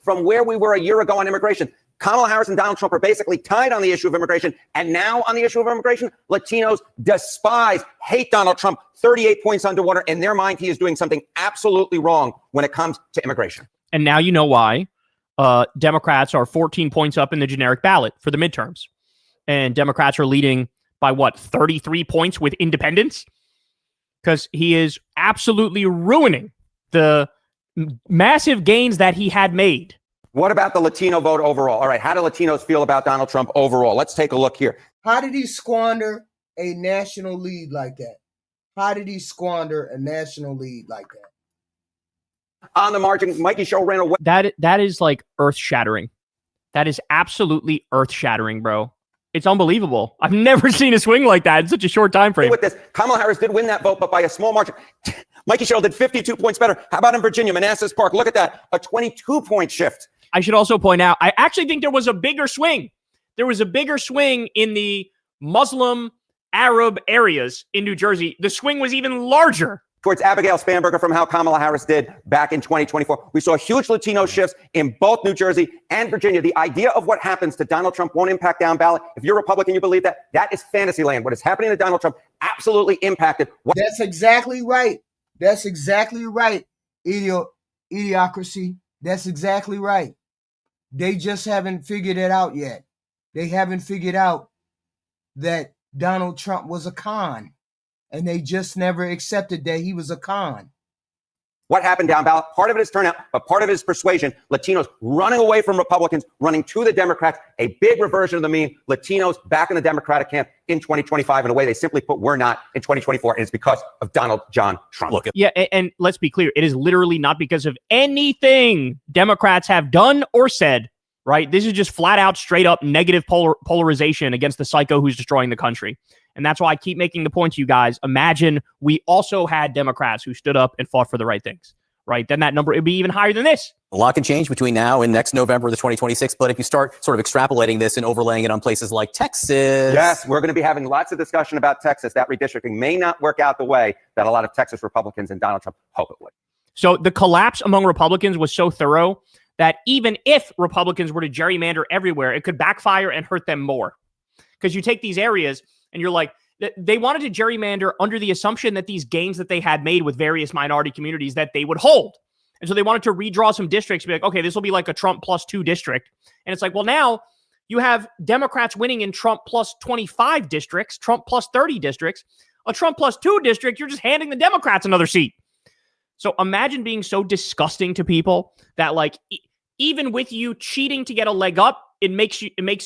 From where we were a year ago on immigration, Kamala Harris and Donald Trump are basically tied on the issue of immigration. And now on the issue of immigration, Latinos despise, hate Donald Trump, 38 points underwater. In their mind, he is doing something absolutely wrong when it comes to immigration. And now you know why Democrats are 14 points up in the generic ballot for the midterms. And Democrats are leading by, 33 points with independents? Because he is absolutely ruining the massive gains that he had made What about the Latino vote overall? All right, how do Latinos feel about Donald Trump overall? Let's take a look here. How did he squander a national lead like that? How did he squander a national lead like that? On the margin, Mikey Show ran away. That is like earth-shattering. That is absolutely earth-shattering, bro. It's unbelievable. I've never seen a swing like that in such a short time frame. With this, Kamala Harris did win that vote, but by a small margin. Mikey Sherrill did 52 points better. How about in Virginia, Manassas Park? Look at that, a 22-point shift. I should also point out, I actually think there was a bigger swing. There was a bigger swing in the Muslim Arab areas in New Jersey. The swing was even larger. Towards Abigail Spanberger from how Kamala Harris did back in 2024. We saw huge Latino shifts in both New Jersey and Virginia. The idea of what happens to Donald Trump won't impact down ballot. If you're Republican, you believe that. That is fantasy land. What is happening to Donald Trump absolutely impacted. That's exactly right. That's exactly right. Idiocracy. That's exactly right. They just haven't figured it out yet. They haven't figured out that Donald Trump was a con. And they just never accepted that he was a con. What happened down ballot? Part of it is turnout, but part of it is persuasion. Latinos running away from Republicans, running to the Democrats, a big reversion of the mean. Latinos back in the Democratic camp in 2025 in a way they simply put we're not in 2024. And it's because of Donald John Trump. Yeah, and let's be clear. It is literally not because of anything Democrats have done or said, right? This is just flat out, straight up negative polarization against the psycho who's destroying the country. And that's why I keep making the point to you guys. Imagine we also had Democrats who stood up and fought for the right things, right? Then that number would be even higher than this. A lot can change between now and next November, the 2026. But if you start sort of extrapolating this and overlaying it on places like Texas. Yes, we're going to be having lots of discussion about Texas. That redistricting may not work out the way that a lot of Texas Republicans and Donald Trump hope it would. So the collapse among Republicans was so thorough that even if Republicans were to gerrymander everywhere, it could backfire and hurt them more. Because you take these areas and you're like, they wanted to gerrymander under the assumption that these gains that they had made with various minority communities that they would hold. And so they wanted to redraw some districts, be like, okay, this will be like a Trump +2 district. And it's like, well, now you have Democrats winning in Trump +25 districts, Trump +30 districts. A Trump +2 district, you're just handing the Democrats another seat. So imagine being so disgusting to people that like, even with you cheating to get a leg up, it makes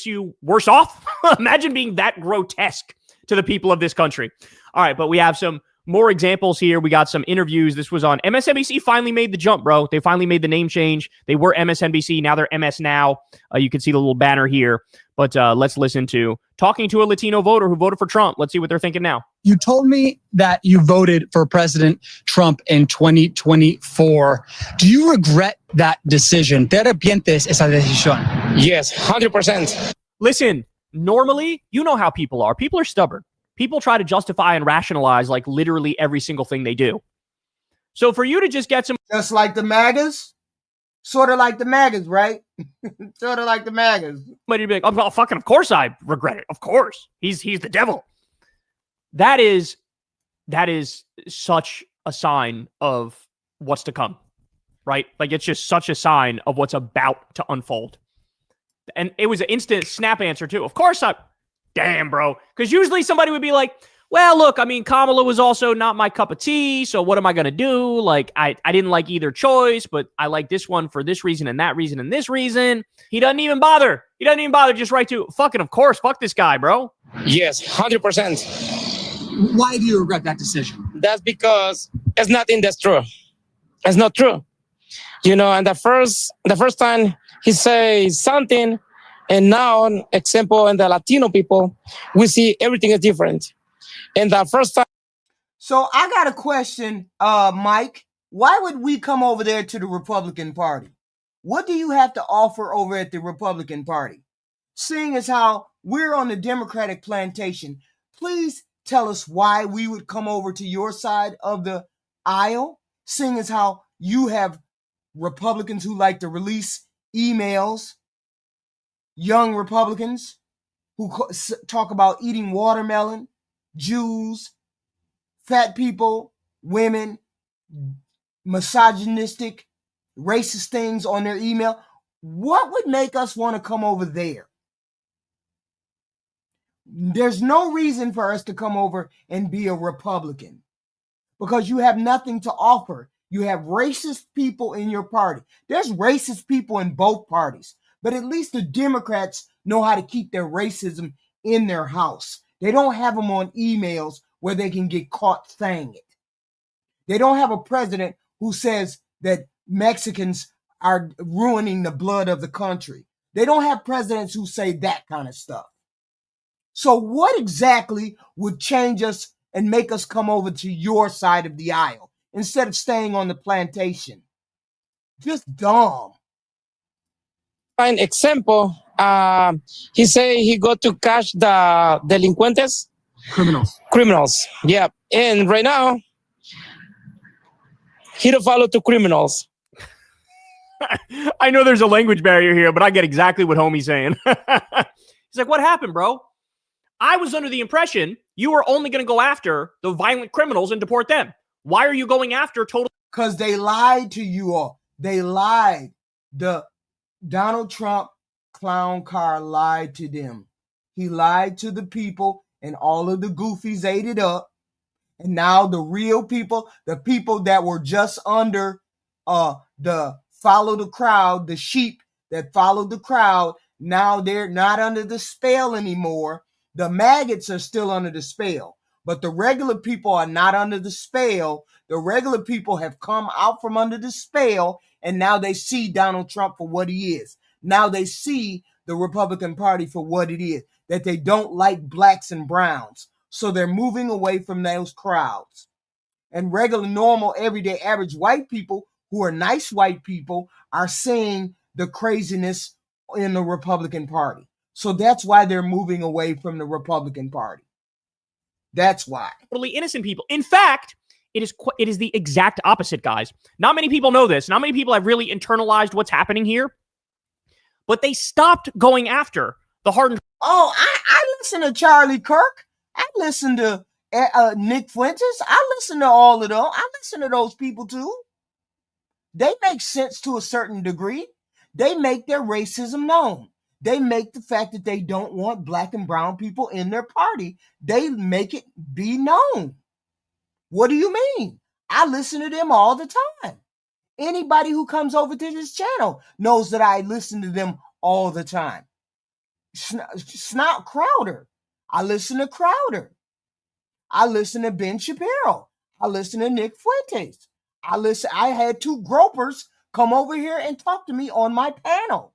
you worse off. Imagine being that grotesque to the people of this country. All right, but we have some more examples here. We got some interviews. This was on MSNBC. Finally made the jump, bro. They finally made the name change. They were MSNBC. Now they're MS Now. You can see the little banner here. But let's listen to talking to a Latino voter who voted for Trump. Let's see what they're thinking now. You told me that you voted for President Trump in 2024. Do you regret that decision? ¿Te arrepientes esa decisión? Yes, 100%. Listen, normally, you know how people are. People are stubborn. People try to justify and rationalize like literally every single thing they do. So for you to just get some... Just like the MAGAs? Sort of like the MAGAs, right? Sort of like the MAGAs. But you'd be like, oh, well, fucking, of course I regret it. Of course. He's the devil. That is such a sign of what's to come, right? Like, it's just such a sign of what's about to unfold. And it was an instant snap answer, too. Of course I... Damn, bro. Because usually somebody would be like, well, look, I mean, Kamala was also not my cup of tea, so what am I going to do? Like, I didn't like either choice, but I like this one for this reason and that reason and this reason. He doesn't even bother. Just right to, fucking, of course, fuck this guy, bro. Yes, 100%. Why do you regret that decision? That's because it's nothing that's true. It's not true. You know, and the first time he says something, and now, example, in the Latino people, we see everything is different. And the first time. So I got a question, Mike. Why would we come over there to the Republican Party? What do you have to offer over at the Republican Party? Seeing as how we're on the Democratic plantation, please tell us why we would come over to your side of the aisle. Seeing as how you have Republicans who like to release emails, young Republicans who talk about eating watermelon, Jews, fat people, women, misogynistic, racist things on their email. What would make us want to come over there? There's no reason for us to come over and be a Republican because you have nothing to offer. You have racist people in your party. There's racist people in both parties, but at least the Democrats know how to keep their racism in their house. They don't have them on emails where they can get caught saying it. They don't have a president who says that Mexicans are ruining the blood of the country. They don't have presidents who say that kind of stuff. So what exactly would change us and make us come over to your side of the aisle instead of staying on the plantation? Just dumb. Fine example, he say he go to catch the delincuentes. Criminals, yeah. And right now, he don't follow to criminals. I know there's a language barrier here, but I get exactly what homie's saying. He's like, what happened, bro? I was under the impression you were only going to go after the violent criminals and deport them. Why are you going after total? Because they lied to you all. They lied. The Donald Trump clown car lied to them. He lied to the people, and all of the goofies ate it up. And now the real people, the people that were just under the follow the crowd, the sheep that followed the crowd, now they're not under the spell anymore. The maggots are still under the spell, but the regular people are not under the spell. The regular people have come out from under the spell, and now they see Donald Trump for what he is. Now they see the Republican Party for what it is, that they don't like blacks and browns. So they're moving away from those crowds. And regular, normal, everyday, average white people who are nice white people are seeing the craziness in the Republican Party. So that's why they're moving away from the Republican Party. That's why. Totally innocent people. In fact, it is the exact opposite, guys. Not many people know this. Not many people have really internalized what's happening here. But they stopped going after the hardened. Oh, I listen to Charlie Kirk. I listen to Nick Fuentes. I listen to all of them. I listen to those people too. They make sense to a certain degree. They make their racism known. They make the fact that they don't want black and brown people in their party. They make it be known. What do you mean? I listen to them all the time. Anybody who comes over to this channel knows that I listen to them all the time. Snout Crowder. I listen to Crowder. I listen to Ben Shapiro. I listen to Nick Fuentes. I had two gropers come over here and talk to me on my panel.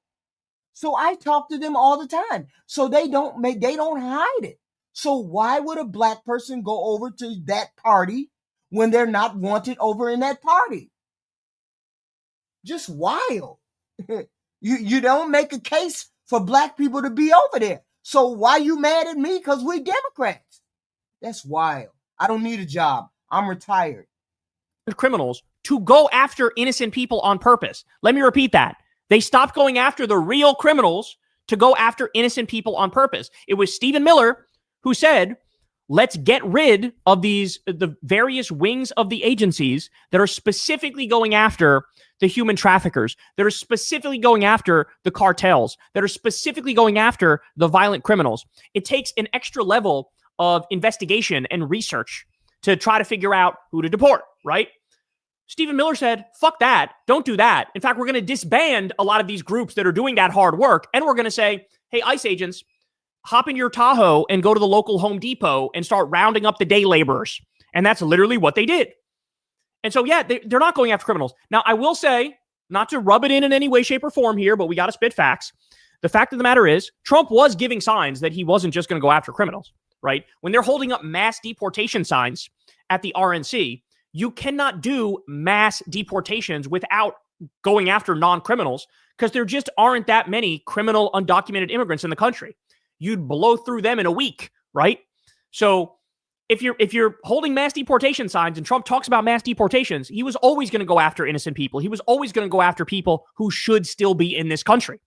So I talk to them all the time. So they don't hide it. So why would a black person go over to that party when they're not wanted over in that party? Just wild. You don't make a case for black people to be over there. So why you mad at me? Because we Democrats. That's wild. I don't need a job. I'm retired. Criminals to go after innocent people on purpose. Let me repeat that. They stopped going after the real criminals to go after innocent people on purpose. It was Stephen Miller who said, let's get rid of the various wings of the agencies that are specifically going after the human traffickers, that are specifically going after the cartels, that are specifically going after the violent criminals. It takes an extra level of investigation and research to try to figure out who to deport, right? Stephen Miller said, fuck that. Don't do that. In fact, we're going to disband a lot of these groups that are doing that hard work. And we're going to say, hey, ICE agents, hop in your Tahoe and go to the local Home Depot and start rounding up the day laborers. And that's literally what they did. And so, yeah, they're not going after criminals. Now, I will say, not to rub it in any way, shape, or form here, but we got to spit facts. The fact of the matter is, Trump was giving signs that he wasn't just going to go after criminals, right? When they're holding up mass deportation signs at the RNC, you cannot do mass deportations without going after non-criminals because there just aren't that many criminal undocumented immigrants in the country. You'd blow through them in a week, right? So if you're holding mass deportation signs and Trump talks about mass deportations, he was always going to go after innocent people. He was always going to go after people who should still be in this country.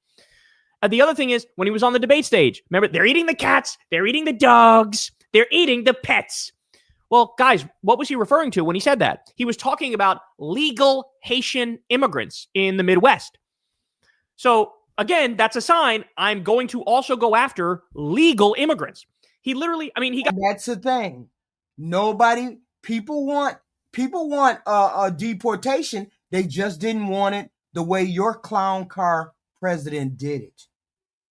The other thing is, when he was on the debate stage, remember, they're eating the cats, they're eating the dogs, they're eating the pets. Well, guys, what was he referring to when he said that? He was talking about legal Haitian immigrants in the Midwest. So, again, that's a sign I'm going to also go after legal immigrants. He literally, I mean, he got... That's the thing. People People want a deportation. They just didn't want it the way your clown car president did it.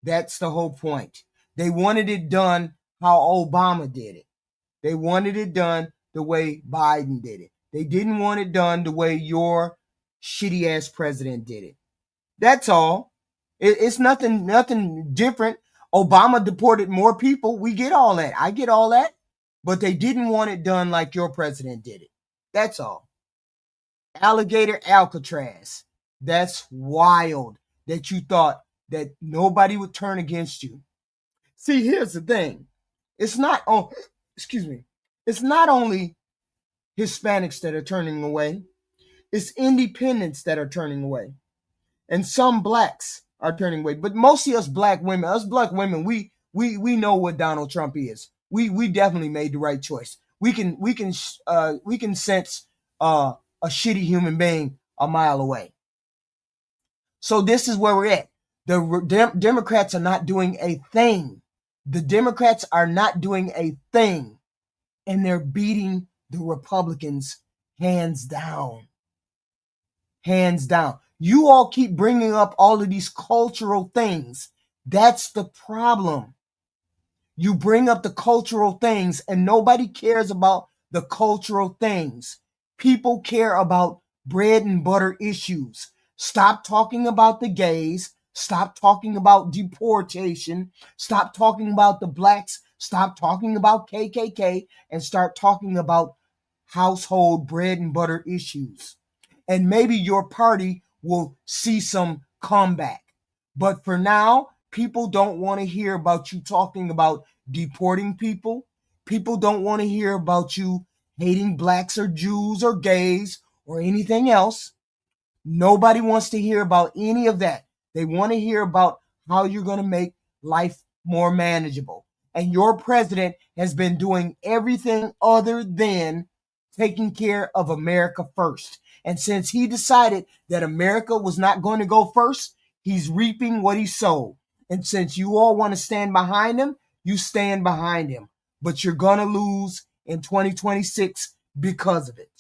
That's the whole point. They wanted it done how Obama did it. They wanted it done the way Biden did it. They didn't want it done the way your shitty ass president did it. That's all. It's nothing different. Obama deported more people. We get all that. I get all that. But they didn't want it done like your president did it. That's all. Alligator Alcatraz. That's wild that you thought that nobody would turn against you. See, here's the thing. It's not It's not only Hispanics that are turning away. It's independents that are turning away. And some blacks are turning away. But mostly us black women, we know what Donald Trump is. We definitely made the right choice. We can sense a shitty human being a mile away. So this is where we're at. The Democrats are not doing a thing. The Democrats are not doing a thing. And they're beating the Republicans hands down. Hands down. You all keep bringing up all of these cultural things. That's the problem. You bring up the cultural things and nobody cares about the cultural things. People care about bread and butter issues. Stop talking about the gays. Stop talking about deportation. Stop talking about the blacks. Stop talking about KKK and start talking about household bread and butter issues. And maybe your party will see some comeback. But for now, people don't want to hear about you talking about deporting people. People don't want to hear about you hating blacks or Jews or gays or anything else. Nobody wants to hear about any of that. They want to hear about how you're going to make life more manageable. And your president has been doing everything other than taking care of America first. And since he decided that America was not going to go first, he's reaping what he sowed. And since you all want to stand behind him, you stand behind him. But you're going to lose in 2026 because of it.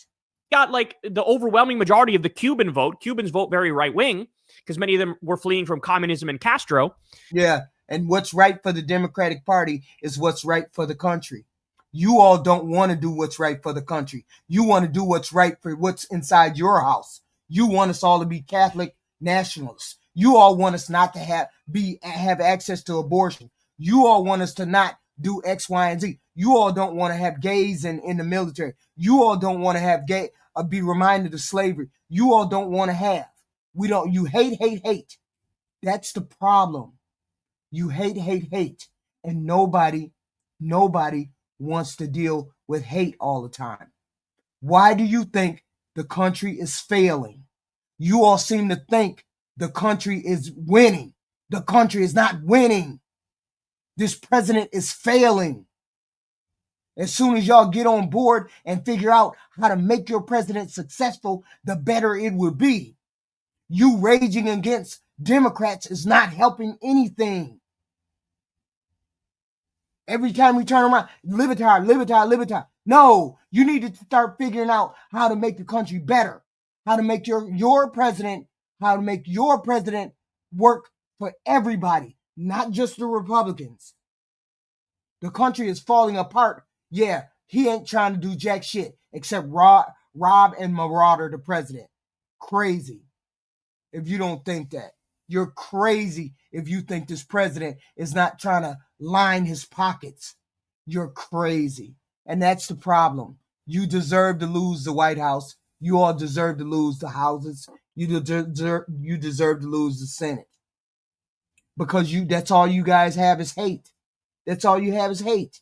Got like the overwhelming majority of the Cuban vote. Cubans vote very right wing because many of them were fleeing from communism and Castro. Yeah. And what's right for the Democratic Party is what's right for the country. You all don't want to do what's right for the country. You want to do what's right for what's inside your house. You want us all to be Catholic nationalists. You all want us not to have access to abortion. You all want us to not do X, Y, and Z. You all don't want to have gays in the military. You all don't want to have be reminded of slavery. You all don't want to have. You hate. That's the problem. You hate. And nobody wants to deal with hate all the time. Why do you think the country is failing? You all seem to think the country is winning. The country is not winning. This president is failing. As soon as y'all get on board and figure out how to make your president successful, the better it will be. You raging against Democrats is not helping anything. Every time we turn around, libertad. No, you need to start figuring out how to make the country better. How to make your president work for everybody, not just the Republicans. The country is falling apart. Yeah, he ain't trying to do jack shit except rob and marauder the president. Crazy. If you don't think that. You're crazy if you think this president is not trying to line his pockets. You're crazy. And that's the problem. You deserve to lose the White House. You all deserve to lose the houses. You deserve to lose the Senate. Because that's all you guys have is hate. That's all you have is hate.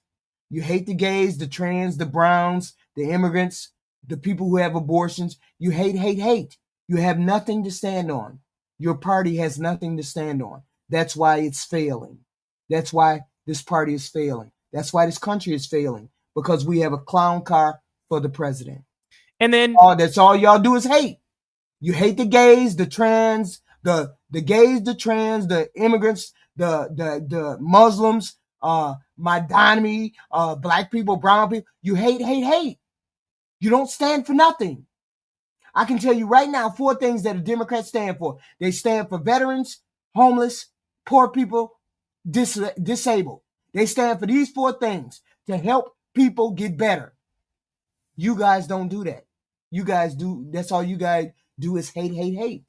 You hate the gays, the trans, the browns, the immigrants, the people who have abortions. You hate. You have nothing to stand on. Your party has nothing to stand on. That's why it's failing. That's why this party is failing. That's why this country is failing. Because we have a clown car for the president. And then that's all y'all do is hate. You hate the gays, the trans, the gays, the trans, the immigrants, the Muslims, my dichotomy, black people, brown people. You hate. You don't stand for nothing. I can tell you right now 4 things that the Democrats stand for. They stand for veterans, homeless, poor people, disabled. They stand for these 4 things to help people get better. You guys don't do that. You guys do. That's all you guys do is hate, hate, hate.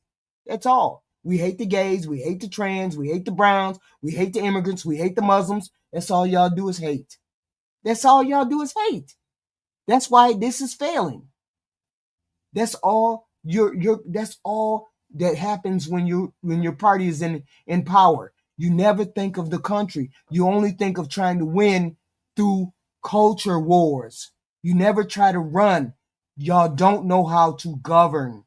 That's all. We hate the gays. We hate the trans. We hate the browns. We hate the immigrants. We hate the Muslims. That's all y'all do is hate. That's all y'all do is hate. That's why this is failing. That's all that's all that happens when your party is in power. You never think of the country. You only think of trying to win through culture wars. You never try to run. Y'all don't know how to govern.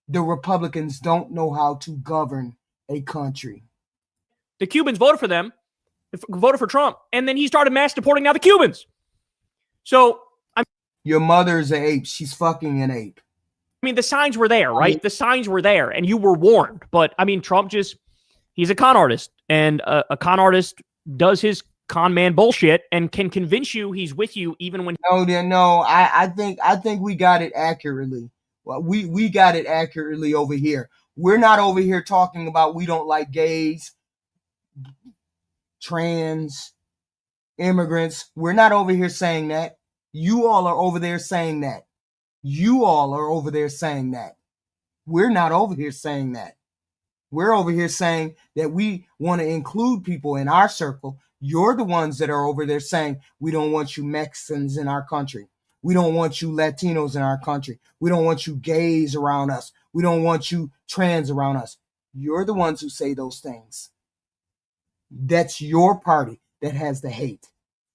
The Republicans don't know how to govern a country. The Cubans voted for them, voted for Trump, and then he started mass deporting now the Cubans. So your mother's an ape. She's fucking an ape. I mean, the signs were there, right? The signs were there, and you were warned. But, I mean, Trump he's a con artist, and a con artist does his con man bullshit and can convince you he's with you even when... No, I think we got it accurately. Well, we got it accurately over here. We're not over here talking about we don't like gays, trans, immigrants. We're not over here saying that. You all are over there saying that. You all are over there saying that. We're not over here saying that. We're over here saying that we want to include people in our circle. You're the ones that are over there saying we don't want you Mexicans in our country. We don't want you Latinos in our country. We don't want you gays around us. We don't want you trans around us. You're the ones who say those things. That's your party that has the hate.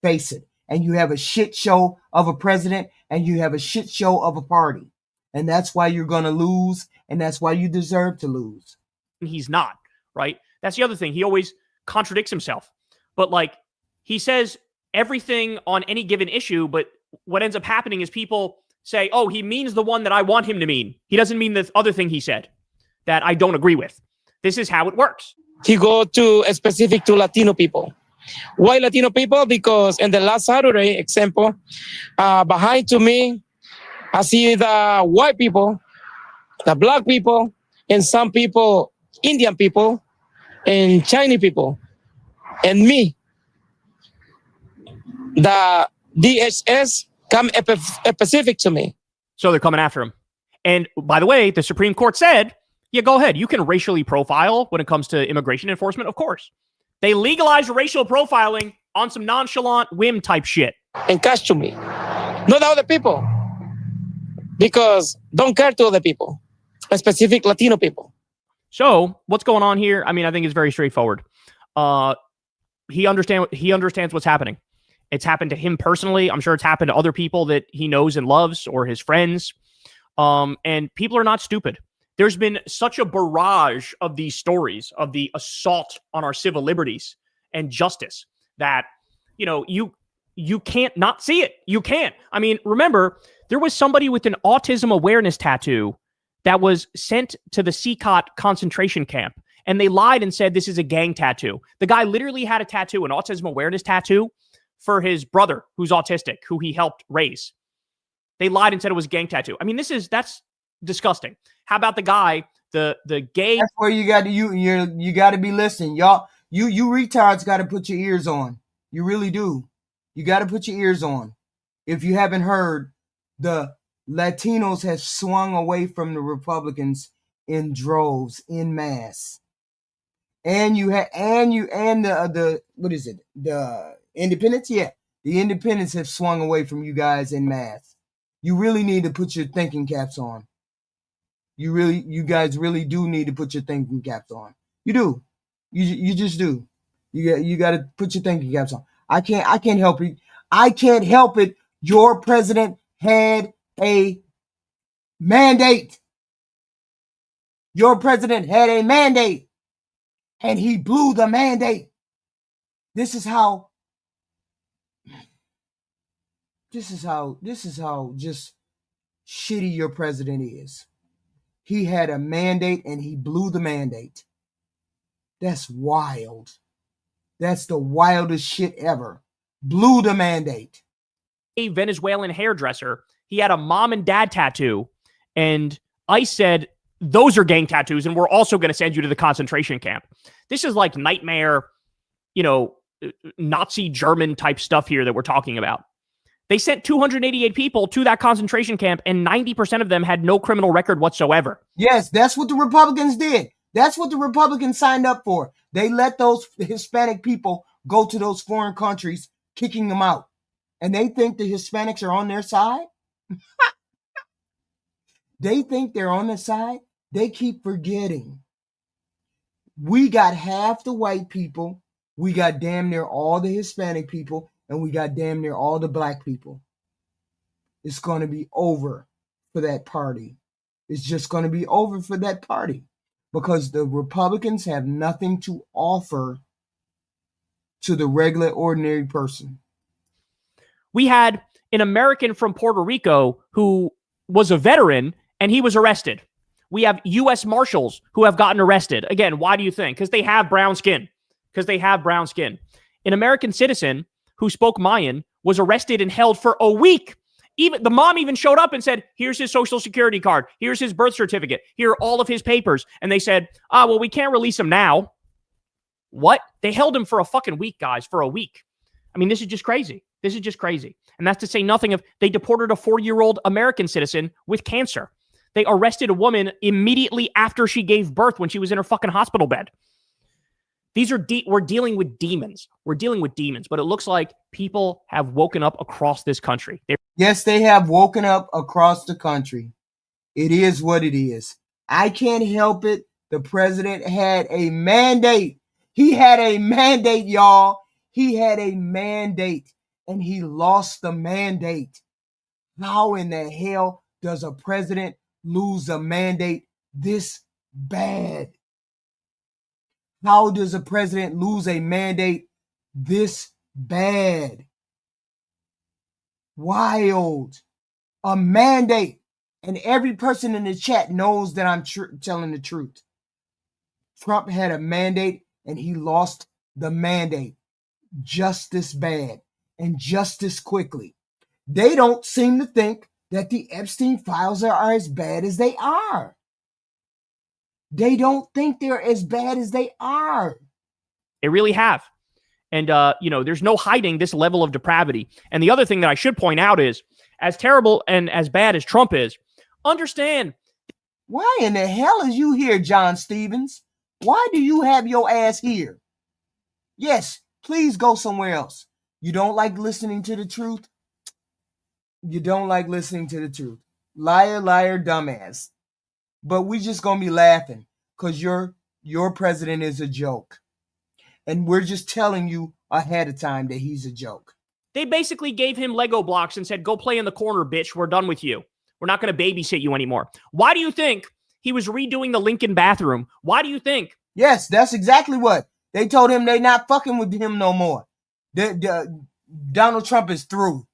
Face it. And you have a shit show of a president and you have a shit show of a party. And that's why you're going to lose. And that's why you deserve to lose. He's not, right? That's the other thing. He always contradicts himself. But like, he says everything on any given issue, but what ends up happening is people say, oh, he means the one that I want him to mean. He doesn't mean the other thing he said that I don't agree with. This is how it works. He go to specific to Latino people. Why Latino people? Because in the last Saturday, example, behind to me, I see the white people, the black people, and some people, Indian people, and Chinese people, and me. The DHS come specific to me. So they're coming after him. And by the way, the Supreme Court said, yeah, go ahead. You can racially profile when it comes to immigration enforcement, of course. They legalized racial profiling on some nonchalant whim type shit. And catch to me. Not other people. Because don't care to other people. Specific Latino people. So what's going on here? I mean, I think it's very straightforward. He understands what's happening. It's happened to him personally. I'm sure it's happened to other people that he knows and loves or his friends. And people are not stupid. There's been such a barrage of these stories of the assault on our civil liberties and justice that, you know, you can't not see it. You can't. I mean, remember, there was somebody with an autism awareness tattoo that was sent to the Seacot concentration camp, and they lied and said this is a gang tattoo. The guy literally had a tattoo, an autism awareness tattoo, for his brother who's autistic, who he helped raise. They lied and said it was a gang tattoo. I mean, that's disgusting. How about the guy, the gay? That's where you got to you got to be listening, y'all. You retards got to put your ears on. You really do. You got to put your ears on. If you haven't heard, the Latinos have swung away from the Republicans in droves, in mass. And the what is it? The independents, yeah. The independents have swung away from you guys in mass. You really need to put your thinking caps on. You guys really do need to put your thinking caps on. You do. You just do. You got to put your thinking caps on. I can't help it. I can't help it. Your president had a mandate. Your president had a mandate, and he blew the mandate. This is how just shitty your president is. He had a mandate and he blew the mandate. That's wild. That's the wildest shit ever. Blew the mandate. a Venezuelan hairdresser. He had a mom and dad tattoo. And ICE said, those are gang tattoos, and we're also going to send you to the concentration camp. This is like nightmare, Nazi German type stuff here that we're talking about. They sent 288 people to that concentration camp, and 90% of them had no criminal record whatsoever. Yes, that's what the Republicans did. That's what the Republicans signed up for. They let those Hispanic people go to those foreign countries, kicking them out. And they think the Hispanics are on their side? They think they're on their side? They keep forgetting. We got half the white people, we got damn near all the Hispanic people, and we got damn near all the black people. It's going to be over for that party. It's just going to be over for that party because the Republicans have nothing to offer to the regular, ordinary person. We had an American from Puerto Rico who was a veteran and he was arrested. We have U.S. Marshals who have gotten arrested. Again, why do you think? Because they have brown skin. An American citizen who spoke Mayan was arrested and held for a week. Even the mom even showed up and said, here's his social security card. Here's his birth certificate. Here are all of his papers. And they said, well, we can't release him now. What? They held him for a fucking week, guys, for a week. I mean, this is just crazy. And that's to say nothing of, they deported a 4-year-old American citizen with cancer. They arrested a woman immediately after she gave birth when she was in her fucking hospital bed. These are we're dealing with demons. But it looks like people have woken up across this country. Yes, they have woken up across the country. It is what it is. I can't help it. The president had a mandate. He had a mandate, y'all. He had a mandate, and he lost the mandate. How in the hell does a president lose a mandate this bad? How does a president lose a mandate this bad? Wild. A mandate. And every person in the chat knows that I'm telling the truth. Trump had a mandate and he lost the mandate just this bad and just this quickly. They don't seem to think that the Epstein files are as bad as they are. They don't think they're as bad as they are. They really have. And, there's no hiding this level of depravity. And the other thing that I should point out is, as terrible and as bad as Trump is, understand. Why in the hell is you here, John Stevens? Why do you have your ass here? Yes, please go somewhere else. You don't like listening to the truth? You don't like listening to the truth. Liar, liar, dumbass. But we just gonna be laughing because your president is a joke. And we're just telling you ahead of time that he's a joke. They basically gave him Lego blocks and said, go play in the corner, bitch. We're done with you. We're not going to babysit you anymore. Why do you think he was redoing the Lincoln bathroom? Why do you think? Yes, that's exactly what. They told him they're not fucking with him no more. Donald Trump is through.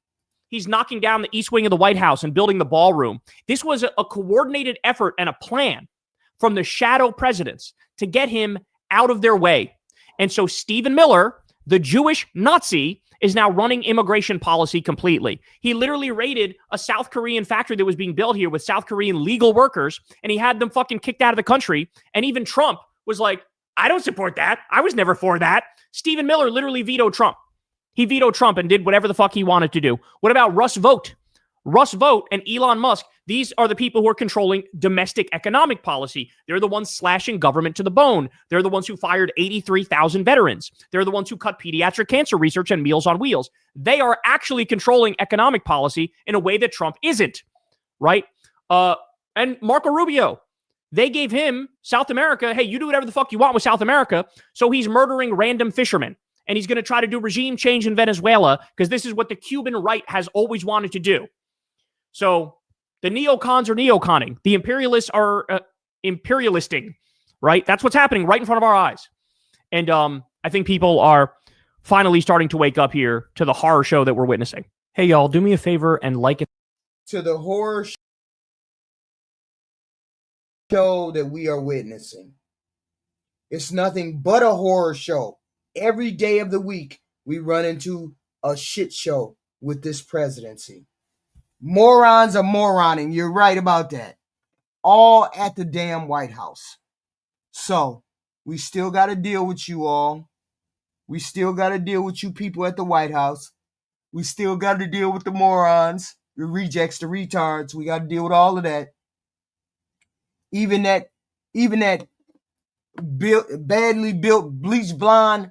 He's knocking down the east wing of the White House and building the ballroom. This was a coordinated effort and a plan from the shadow presidents to get him out of their way. And so Stephen Miller, the Jewish Nazi, is now running immigration policy completely. He literally raided a South Korean factory that was being built here with South Korean legal workers, and he had them fucking kicked out of the country. And even Trump was like, I don't support that. I was never for that. Stephen Miller literally vetoed Trump. He vetoed Trump and did whatever the fuck he wanted to do. What about Russ Vought? Russ Vought and Elon Musk, these are the people who are controlling domestic economic policy. They're the ones slashing government to the bone. They're the ones who fired 83,000 veterans. They're the ones who cut pediatric cancer research and Meals on Wheels. They are actually controlling economic policy in a way that Trump isn't, right? And Marco Rubio, they gave him South America. Hey, you do whatever the fuck you want with South America. So he's murdering random fishermen. And he's going to try to do regime change in Venezuela because this is what the Cuban right has always wanted to do. So the neocons are neoconning. The imperialists are imperialisting, right? That's what's happening right in front of our eyes. And I think people are finally starting to wake up here to the horror show that we're witnessing. Hey, y'all, do me a favor and like it. To the horror show that we are witnessing. It's nothing but a horror show. Every day of the week, we run into a shit show with this presidency. Morons are moroning. You're right about that. All at the damn White House. So we still got to deal with you all. We still got to deal with you people at the White House. We still got to deal with the morons, the rejects, the retards. We got to deal with all of that. Even that badly built, bleach blonde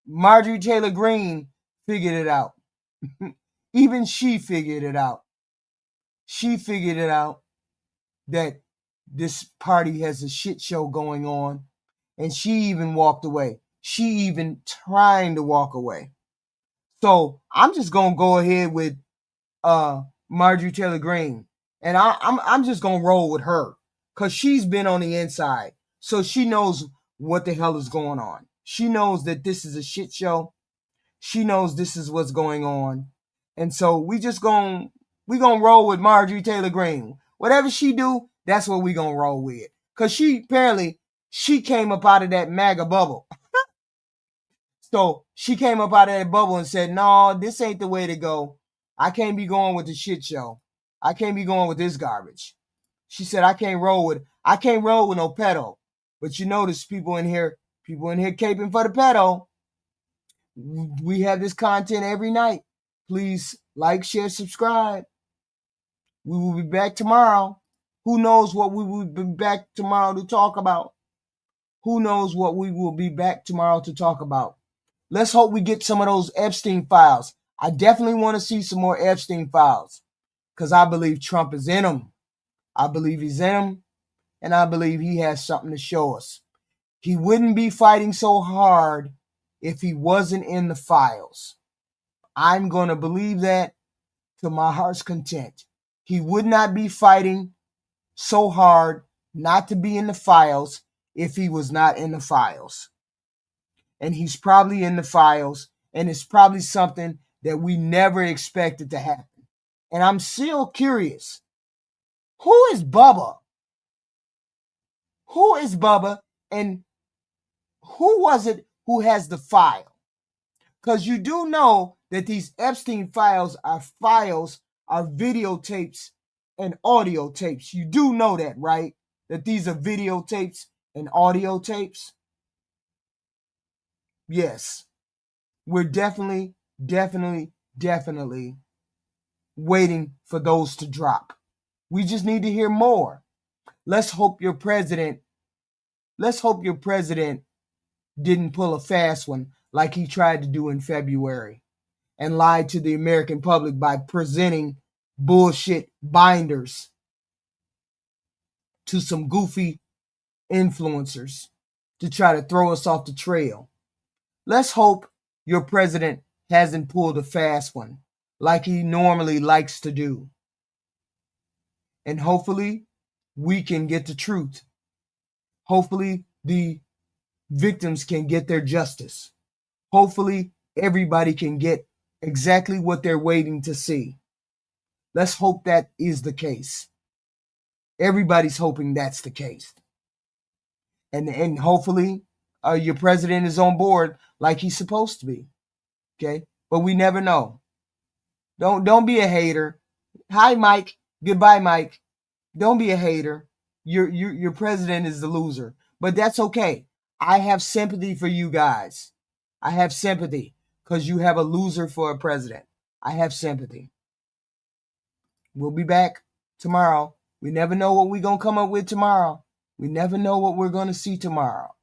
Marjorie Taylor Greene figured it out. Even she figured it out. She figured it out that this party has a shit show going on, and she even walked away. She even trying to walk away. So I'm just gonna go ahead with Marjorie Taylor Greene, and I'm just gonna roll with her because she's been on the inside, so she knows what the hell is going on. She knows that this is a shit show. She knows this is what's going on, and so we gonna roll with Marjorie Taylor Greene. Whatever she do, that's what we gonna roll with. Cause she came up out of that MAGA bubble. So she came up out of that bubble and said, "No, this ain't the way to go. I can't be going with the shit show. I can't be going with this garbage." She said, I can't roll with no pedo." But you notice people in here caping for the pedo. We have this content every night. Please like, share, subscribe. We will be back tomorrow. Who knows what we will be back tomorrow to talk about? Who knows what we will be back tomorrow to talk about? Let's hope we get some of those Epstein files. I definitely want to see some more Epstein files because I believe Trump is in them. I believe he's in them, and I believe he has something to show us. He wouldn't be fighting so hard if he wasn't in the files. I'm going to believe that to my heart's content. He would not be fighting so hard not to be in the files if he was not in the files. And he's probably in the files, and it's probably something that we never expected to happen. And I'm still curious. Who is Bubba? Who is Bubba, and who was it who has the file? Because you do know that these Epstein files are videotapes and audio tapes. You do know that, right? That these are videotapes and audio tapes? Yes. We're definitely waiting for those to drop. We just need to hear more. Let's hope your president didn't pull a fast one like he tried to do in February and lied to the American public by presenting bullshit binders to some goofy influencers to try to throw us off the trail. Let's hope your president hasn't pulled a fast one like he normally likes to do. And hopefully we can get the truth. Hopefully the victims can get their justice. Hopefully everybody can get exactly what they're waiting to see. Let's hope that is the case. Everybody's hoping that's the case. And hopefully your president is on board like he's supposed to be. Okay? But we never know. Don't be a hater. Hi, Mike. Goodbye, Mike. Don't be a hater. Your president is the loser. But that's okay. I have sympathy for you guys. I have sympathy because you have a loser for a president. I have sympathy. We'll be back tomorrow. We never know what we're going to come up with tomorrow. We never know what we're going to see tomorrow.